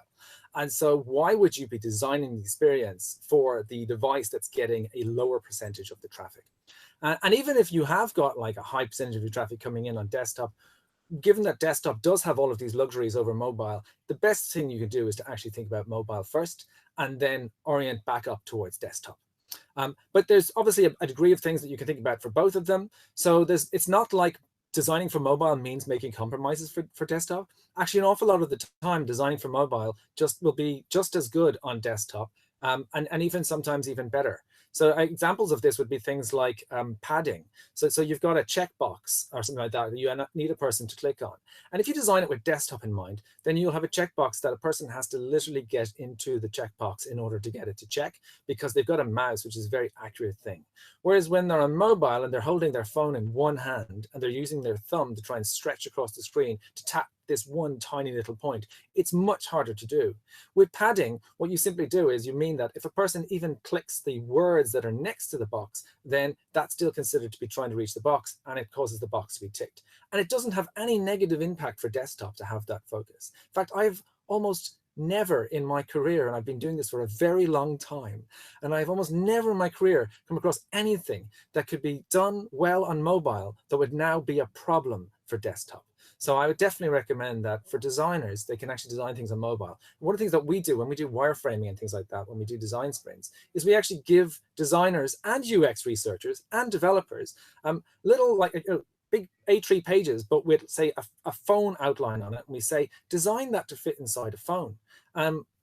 And so why would you be designing the experience for the device that's getting a lower percentage of the traffic? And even if you have got like a high percentage of your traffic coming in on desktop, given that desktop does have all of these luxuries over mobile, the best thing you can do is to actually think about mobile first and then orient back up towards desktop. But there's obviously a degree of things that you can think about for both of them. So it's not like designing for mobile means making compromises for desktop. Actually, an awful lot of the time, designing for mobile will be just as good on desktop, and even sometimes even better. So examples of this would be things like padding. So you've got a checkbox or something like that you need a person to click on. And if you design it with desktop in mind, then you'll have a checkbox that a person has to literally get into the checkbox in order to get it to check, because they've got a mouse, which is a very accurate thing. Whereas when they're on mobile and they're holding their phone in one hand and they're using their thumb to try and stretch across the screen to tap this one tiny little point, it's much harder to do. With padding, what you simply do is you mean that if a person even clicks the words that are next to the box, then that's still considered to be trying to reach the box, and it causes the box to be ticked. And it doesn't have any negative impact for desktop to have that focus. In fact, I've almost never in my career, and I've been doing this for a very long time, and I've almost never in my career come across anything that could be done well on mobile that would now be a problem for desktop. So I would definitely recommend that for designers, they can actually design things on mobile. One of the things that we do when we do wireframing and things like that, when we do design sprints, is we actually give designers and UX researchers and developers little big A3 pages, but with, say, a phone outline on it. And we say, design that to fit inside a phone.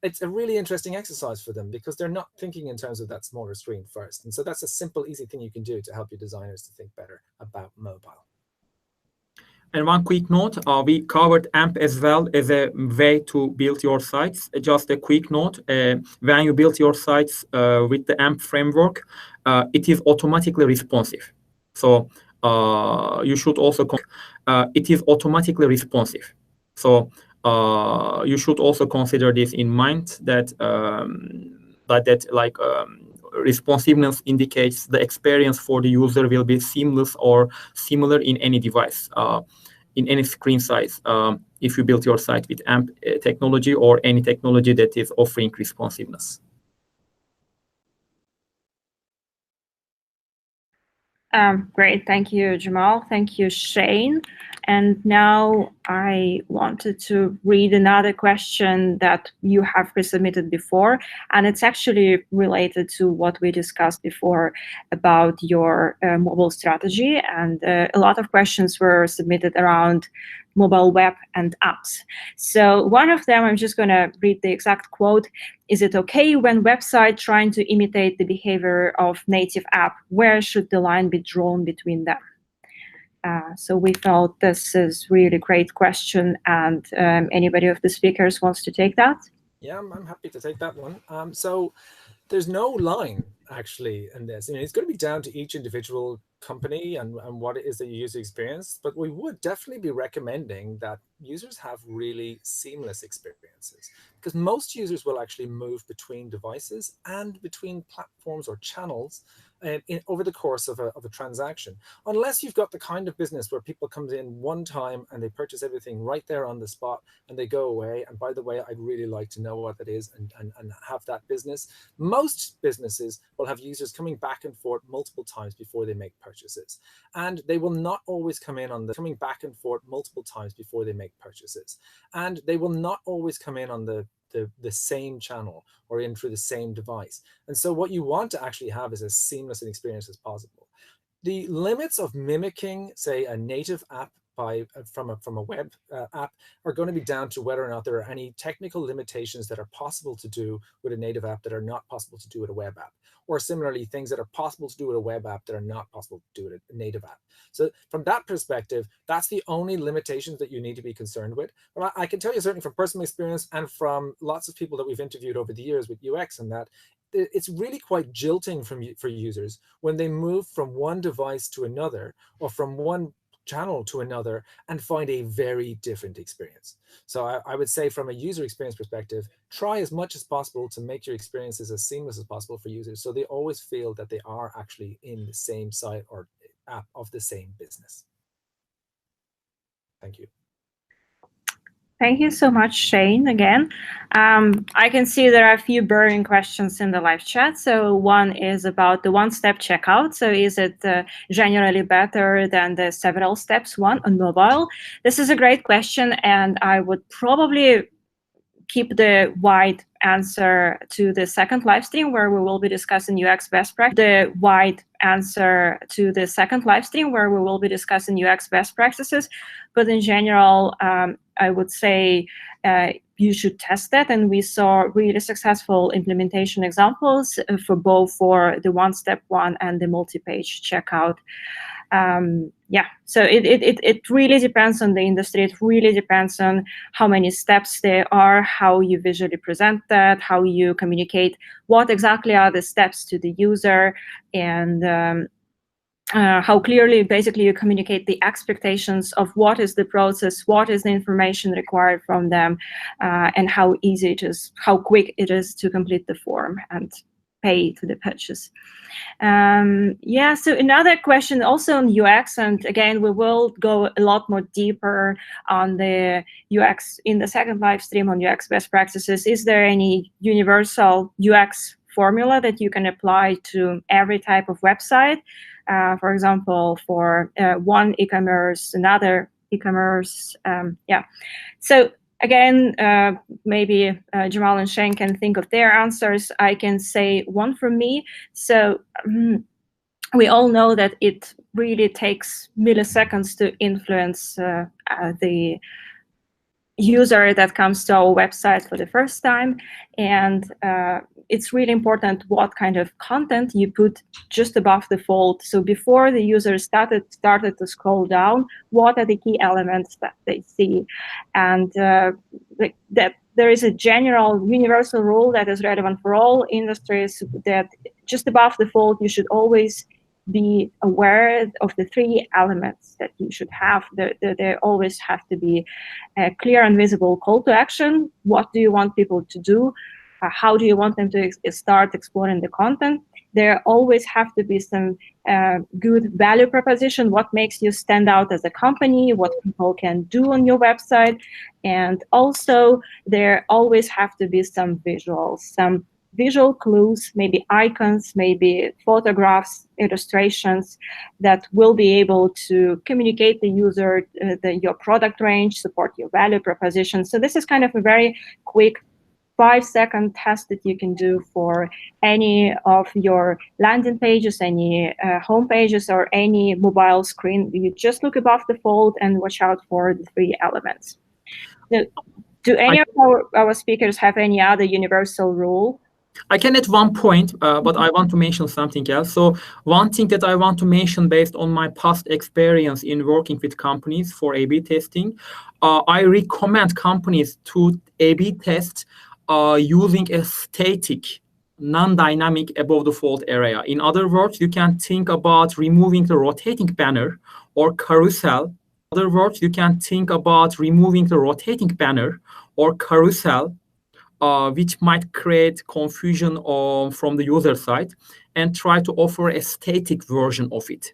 It's a really interesting exercise for them because they're not thinking in terms of that smaller screen first. And so that's a simple, easy thing you can do to help your designers to think better about mobile. And one quick note, we covered AMP as well as a way to build your sites. Just a quick note, when you build your sites with the AMP framework, it is automatically responsive. So you should also, it is automatically responsive. So you should also consider this in mind, that responsiveness indicates the experience for the user will be seamless or similar in any device, in any screen size, if you build your site with AMP technology or any technology that is offering responsiveness. Great, thank you, Jamal. Thank you, Shane. And now I wanted to read another question that you have pre-submitted before, and it's actually related to what we discussed before about your mobile strategy. And a lot of questions were submitted around mobile web and apps. So one of them, I'm just going to read the exact quote. Is it okay when website trying to imitate the behavior of native app? Where should the line be drawn between them? So we felt this is really great question, and anybody of the speakers wants to take that? Yeah, I'm happy to take that one. So there's no line actually in this. I mean, it's going to be down to each individual company and what it is that you user experience, but we would definitely be recommending that users have really seamless experiences, because most users will actually move between devices and between platforms or channels over the course of a transaction, unless you've got the kind of business where people come in one time and they purchase everything right there on the spot and they go away. And by the way, I'd really like to know what that is and have that business. Most businesses will have users coming back and forth multiple times before they make purchases, and they will not always come in on the coming back and forth multiple times before they make purchases, and they will not always come in on the same channel or in through the same device. And so what you want to actually have is as seamless an experience as possible. The limits of mimicking, say, a native app from a web app are going to be down to whether or not there are any technical limitations that are possible to do with a native app that are not possible to do with a web app, or similarly things that are possible to do with a web app that are not possible to do with a native app. So from that perspective, that's the only limitations that you need to be concerned with. But I can tell you certainly from personal experience and from lots of people that we've interviewed over the years with UX and that, it's really quite jilting for users when they move from one device to another or from one channel to another and find a very different experience. So I would say from a user experience perspective, try as much as possible to make your experiences as seamless as possible for users, so they always feel that they are actually in the same site or app of the same business. Thank you. Thank you so much, Shane, again. I can see there are a few burning questions in the live chat. So one is about the one-step checkout. So is it generally better than the several steps one on mobile? This is a great question, and I would probably keep the wide answer to the second live stream where we will be discussing UX best practice. The wide answer to the second live stream where we will be discussing UX best practices. But in general, I would say you should test that. And we saw really successful implementation examples for both for the one-step one and the multi-page checkout. Yeah, so it really depends on the industry. It really depends on how many steps there are, how you visually present that, how you communicate what exactly are the steps to the user, and how clearly basically you communicate the expectations of what is the process, what is the information required from them, and how easy it is, how quick it is to complete the form. And pay to the purchase. Yeah, so another question also on UX, and again, we will go a lot more deeper on the UX in the second live stream on UX best practices. Is there any universal UX formula that you can apply to every type of website? For example, for one e-commerce, another e-commerce, yeah. So again, maybe Jamal and Shane can think of their answers. I can say one from me. So we all know that it really takes milliseconds to influence the user that comes to our website for the first time, and it's really important what kind of content you put just above the fold. So before the user started to scroll down, what are the key elements that they see? And that there is a general universal rule that is relevant for all industries, that just above the fold you should always be aware of the three elements that you should have. There always have to be a clear and visible call to action. What do you want people to do? How do you want them to start exploring the content? There always have to be some good value proposition. What makes you stand out as a company? What people can do on your website? And also, there always have to be some visuals, some visual clues, maybe icons, maybe photographs, illustrations that will be able to communicate the user your product range, support your value proposition. So this is kind of a very quick 5-second test that you can do for any of your landing pages, any home pages, or any mobile screen. You just look above the fold and watch out for the three elements. Now, do any of our speakers have any other universal rule? I can add one point, but I want to mention something else. So one thing that I want to mention based on my past experience in working with companies for A/B testing, I recommend companies to A/B test using a static, non-dynamic above the fold area. In other words, you can think about removing the rotating banner or carousel. In other words, you can think about removing the rotating banner or carousel, which might create confusion from the user side, and try to offer a static version of it,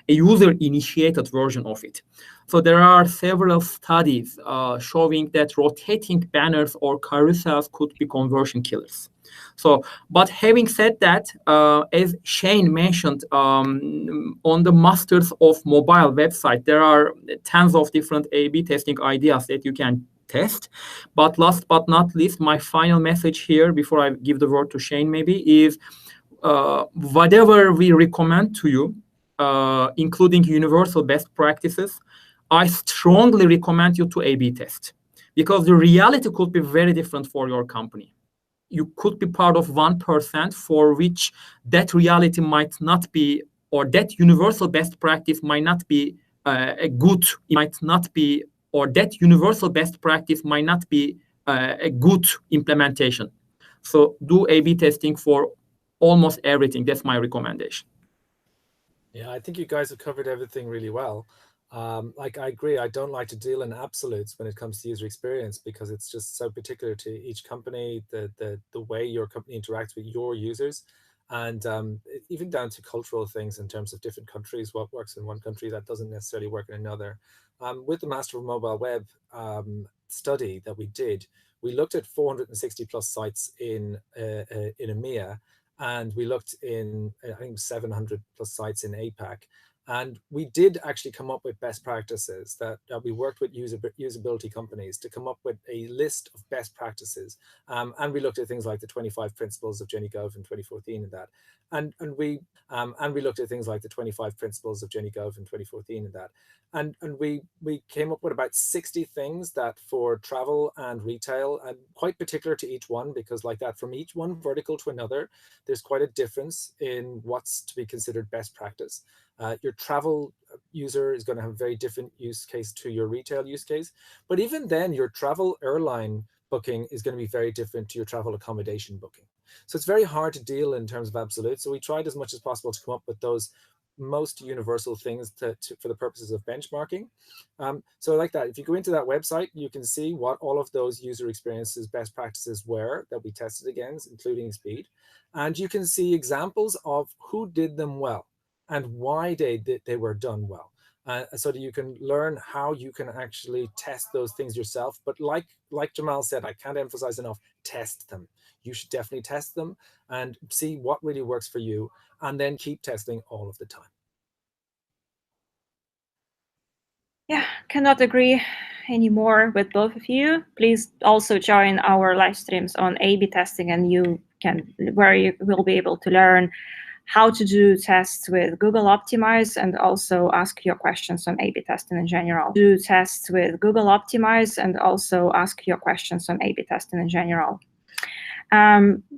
a user-initiated version of it. So there are several studies showing that rotating banners or carousels could be conversion killers. So, but having said that, as Shane mentioned, on the masters of mobile website, there are tons of different A/B testing ideas that you can test. But last but not least, my final message here before I give the word to Shane maybe is whatever we recommend to you, including universal best practices, I strongly recommend you to A/B test, because the reality could be very different for your company. You could be part of 1% for which that reality might not be, or that universal best practice might not be a good, might not be, or that universal best practice might not be a good implementation. So do A/B testing for almost everything. That's my recommendation. Yeah, I think you guys have covered everything really well. Like, I agree, I don't like to deal in absolutes when it comes to user experience, because it's just so particular to each company, the way your company interacts with your users, and even down to cultural things in terms of different countries, what works in one country that doesn't necessarily work in another. With the Master of Mobile Web study that we did, we looked at 460 plus sites in EMEA, and we looked in, I think, 700 plus sites in APAC. And we did actually come up with best practices that we worked with usability companies to come up with a list of best practices. And we looked at things like the 25 principles of Jenny Gove in 2014 and that. And we looked at things like the 25 principles of Jenny Gove in 2014 and that. And we came up with about 60 things that for travel and retail, and quite particular to each one, because like that, from each one vertical to another, there's quite a difference in what's to be considered best practice. Your travel user is going to have a very different use case to your retail use case. But even then, your travel airline booking is going to be very different to your travel accommodation booking. So it's very hard to deal in terms of absolutes. So we tried as much as possible to come up with those most universal things for the purposes of benchmarking. So like that, if you go into that website, you can see what all of those user experiences best practices were that we tested against, including speed. And you can see examples of who did them well and why they were done well. So that you can learn how you can actually test those things yourself. But like Jamal said, I can't emphasize enough, test them. You should definitely test them and see what really works for you, and then keep testing all of the time. Yeah, cannot agree anymore with both of you. Please also join our live streams on A/B testing, and where you will be able to learn how to do tests with Google Optimize, and also ask your questions on A/B testing in general. Do tests with Google Optimize, and also ask your questions on A/B testing in general.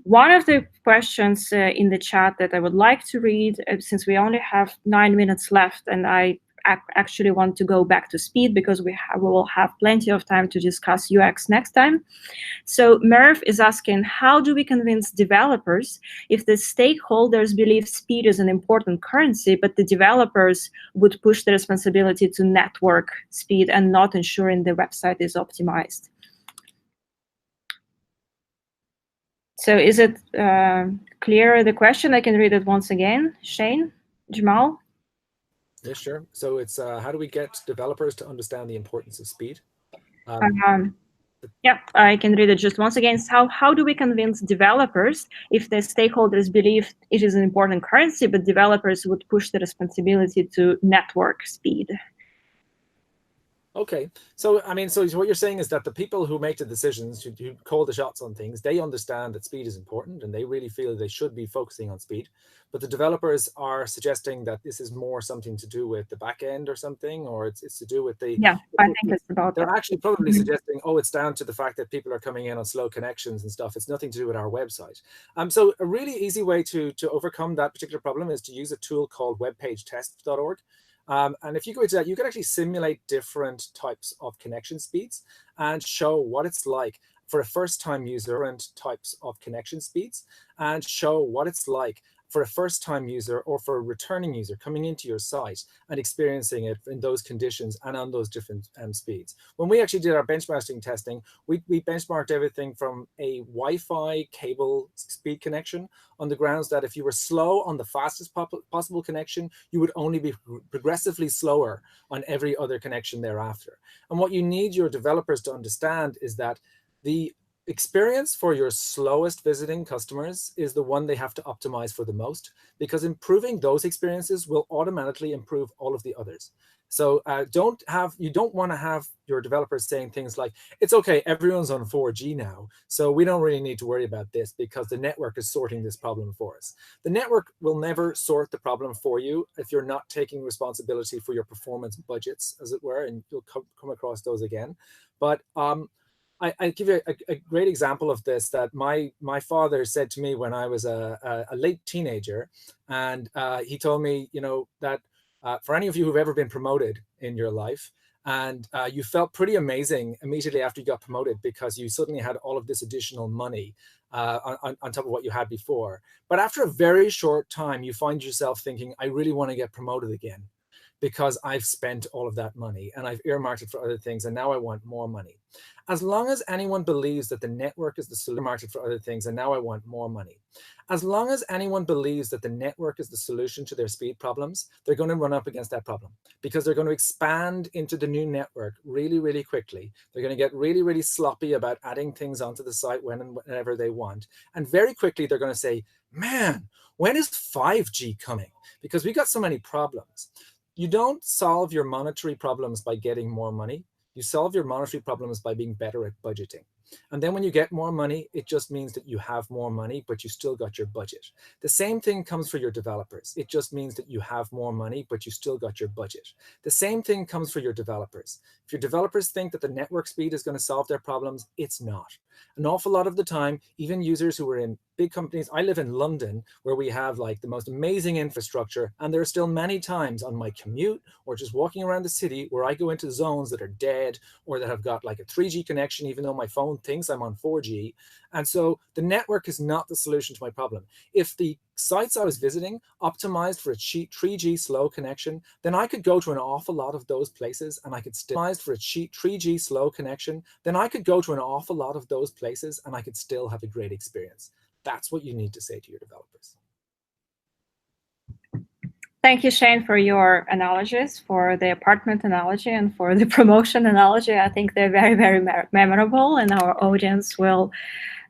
One of the questions in the chat that I would like to read, since we only have 9 minutes left, and I actually want to go back to speed because we will have plenty of time to discuss UX next time. So Merv is asking, how do we convince developers if the stakeholders believe speed is an important currency, but the developers would push the responsibility to network speed and not ensuring the website is optimized? So is it clear, the question? I can read it once again. Shane, Jamal? Yeah, sure. So it's how do we get developers to understand the importance of speed? Yeah, I can read it just once again. So how do we convince developers if the stakeholders believe it is an important currency, but developers would push the responsibility to network speed? Okay, so I mean, so what you're saying is that the people who make the decisions, who call the shots on things, they understand that speed is important and they really feel they should be focusing on speed. But the developers are suggesting that this is more something to do with the back end or something, or it's to do with the... Yeah, I think it's about They're that. actually probably suggesting, oh, it's down to the fact that people are coming in on slow connections and stuff. It's nothing to do with our website. So a really easy way to overcome that particular problem is to use a tool called webpagetest.org. And if you go into that, you can actually simulate different types of connection speeds and show what it's like for a first-time user, different types of connection speeds, and show what it's like for a first-time user or for a returning user coming into your site and experiencing it in those conditions and on those different speeds. When we actually did our benchmarking testing, we benchmarked everything from a Wi-Fi cable speed connection on the grounds that if you were slow on the fastest possible connection, you would only be progressively slower on every other connection thereafter. And what you need your developers to understand is that the experience for your slowest visiting customers is the one they have to optimize for the most, because improving those experiences will automatically improve all of the others. So you don't want to have your developers saying things like, it's okay, everyone's on 4G now, so we don't really need to worry about this because the network is sorting this problem for us. The network will never sort the problem for you if you're not taking responsibility for your performance budgets, as it were, and you'll come across those again. But I give you a great example of this that my father said to me when I was a late teenager, and he told me, that for any of you who've ever been promoted in your life, and you felt pretty amazing immediately after you got promoted because you suddenly had all of this additional money on top of what you had before. But after a very short time, you find yourself thinking, I really want to get promoted again because I've spent all of that money and I've earmarked it for other things, and now I want more money. As long as anyone believes that the network is the solution, market for other things, and now I want more money. As long as anyone believes that the network is the solution to their speed problems, they're going to run up against that problem because they're going to expand into the new network really, really quickly. They're going to get really, really sloppy about adding things onto the site whenever they want. And very quickly, they're going to say, man, when is 5G coming? Because we got so many problems. You don't solve your monetary problems by getting more money. You solve your monetary problems by being better at budgeting. And then when you get more money, it just means that you have more money, but you still got your budget. The same thing comes for your developers. It just means that you have more money, but you still got your budget. The same thing comes for your developers. If your developers think that the network speed is going to solve their problems, it's not. An awful lot of the time, even users who are in big companies, I live in London, where we have like the most amazing infrastructure. And there are still many times on my commute or just walking around the city where I go into zones that are dead or that have got like a 3G connection, even though my phone don't think I'm on 4G. And so the network is not the solution to my problem. If the sites I was visiting optimized for a 3G slow connection, then I could go to an awful lot of those places and I could still for a 3G slow connection, then I could go to an awful lot of those places and I could still have a great experience. That's what you need to say to your developers. Thank you, Shane, for your analogies, for the apartment analogy and for the promotion analogy. I think they're very, very memorable, and our audience will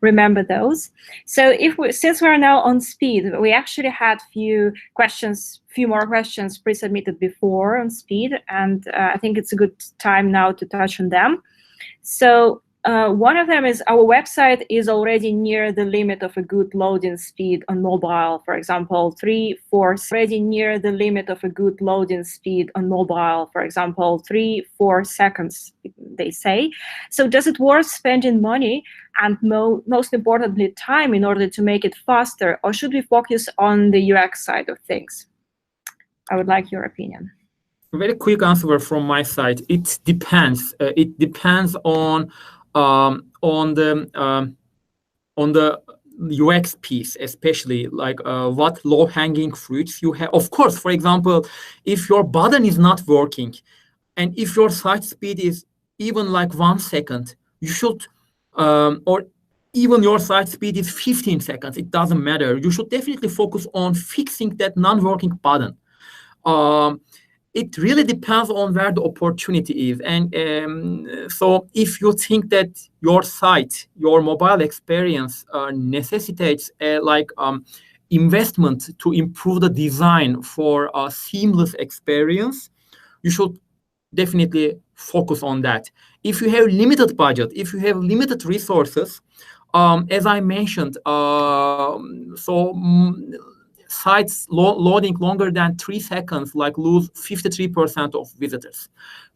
remember those. So since we're now on speed, we actually had few more questions pre-submitted before on speed, and I think it's a good time now to touch on them. So one of them is our website is already near the limit of a good loading speed on mobile, for example, 3-4 seconds, they say. So does it worth spending money and most importantly time in order to make it faster, or should we focus on the UX side of things? I would like your opinion. A very quick answer from my side. It depends. It depends on the UX piece, especially like what low-hanging fruits you have. Of course, for example, if your button is not working, and if your site speed is even like 1 second, you should, or even your site speed is 15 seconds, it doesn't matter. You should definitely focus on fixing that non-working button. It really depends on where the opportunity is. And so if you think that your site, your mobile experience necessitates investment to improve the design for a seamless experience, you should definitely focus on that. If you have limited budget, if you have limited resources, as I mentioned, sites loading longer than 3 seconds lose 53% of visitors.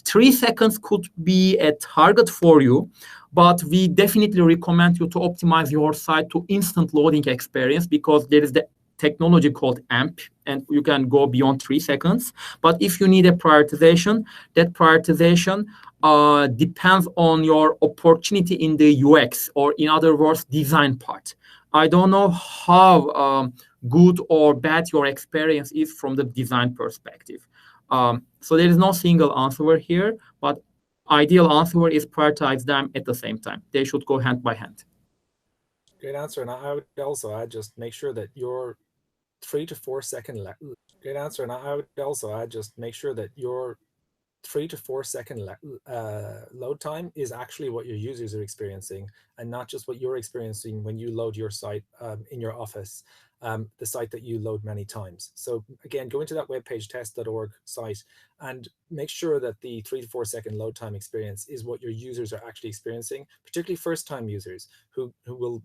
3 seconds could be a target for you, but we definitely recommend you to optimize your site to instant loading experience, because there is the technology called AMP, and you can go beyond 3 seconds. But if you need a prioritization, that prioritization depends on your opportunity in the UX, or in other words, design part. I don't know how good or bad your experience is from the design perspective. So there is no single answer here, but ideal answer is prioritize them at the same time. They should go hand by hand. Great answer. And I would also add, just make sure that your 3 to 4 second great answer. And I would also add, just make sure that your 3 to 4 second load time is actually what your users are experiencing, and not just what you're experiencing when you load your site in your office, the site that you load many times. So again, go into that webpage test.org site and make sure that the 3 to 4 second load time experience is what your users are actually experiencing, particularly first-time users who will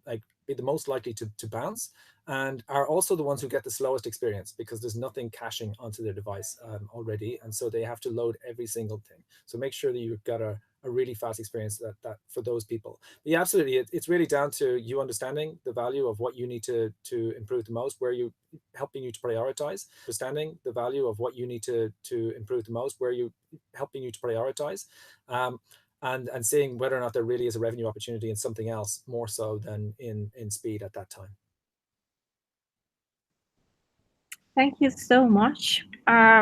be the most likely to bounce, and are also the ones who get the slowest experience, because there's nothing caching onto their device already, and so they have to load every single thing. So make sure that you've got a really fast experience that for those people. But yeah, absolutely, it's really down to you understanding the value of what you need to improve the most, where you helping you to prioritize, understanding the value of what you need to improve the most, where you helping you to prioritize, and seeing whether or not there really is a revenue opportunity in something else more so than in speed at that time. Thank you so much.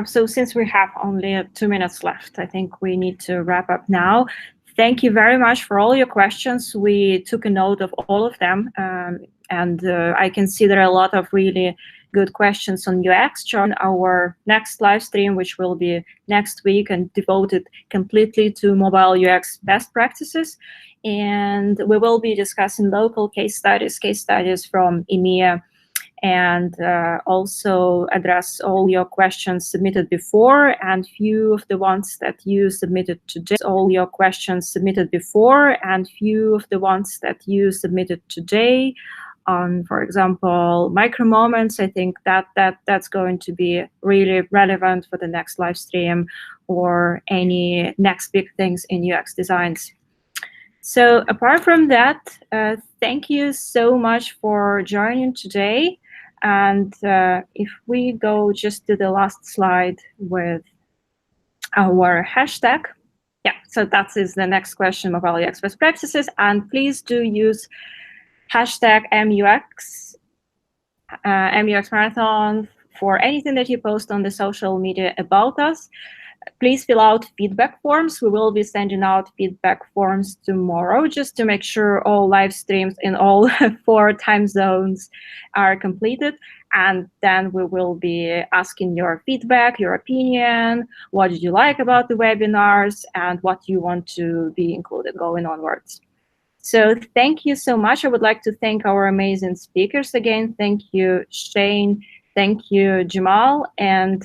So since we have only 2 minutes left, I think we need to wrap up now. Thank you very much for all your questions. We took a note of all of them, and I can see there are a lot of really good questions on UX. Join our next live stream, which will be next week and devoted completely to mobile UX best practices. And we will be discussing local case studies from EMEA, and also address all your questions submitted before, and few of the ones that you submitted today. On, for example, micro moments, I think that's going to be really relevant for the next live stream, or any next big things in UX designs. So apart from that, thank you so much for joining today. And if we go just to the last slide with our hashtag, Yeah, so that is the next question, mobile UX best practices. And please do use hashtag MUX, MUX Marathon for anything that you post on the social media about us. Please fill out feedback forms. We will be sending out feedback forms tomorrow just to make sure all live streams in all 4 time zones are completed. And then we will be asking your feedback, your opinion, what did you like about the webinars, and what you want to be included going onwards. So thank you so much. I would like to thank our amazing speakers again. Thank you, Shane. Thank you, Jamal. And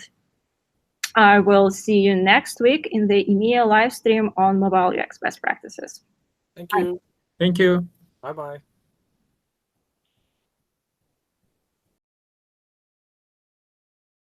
I will see you next week in the EMEA live stream on mobile UX best practices. Thank you. Thank you. Bye-bye.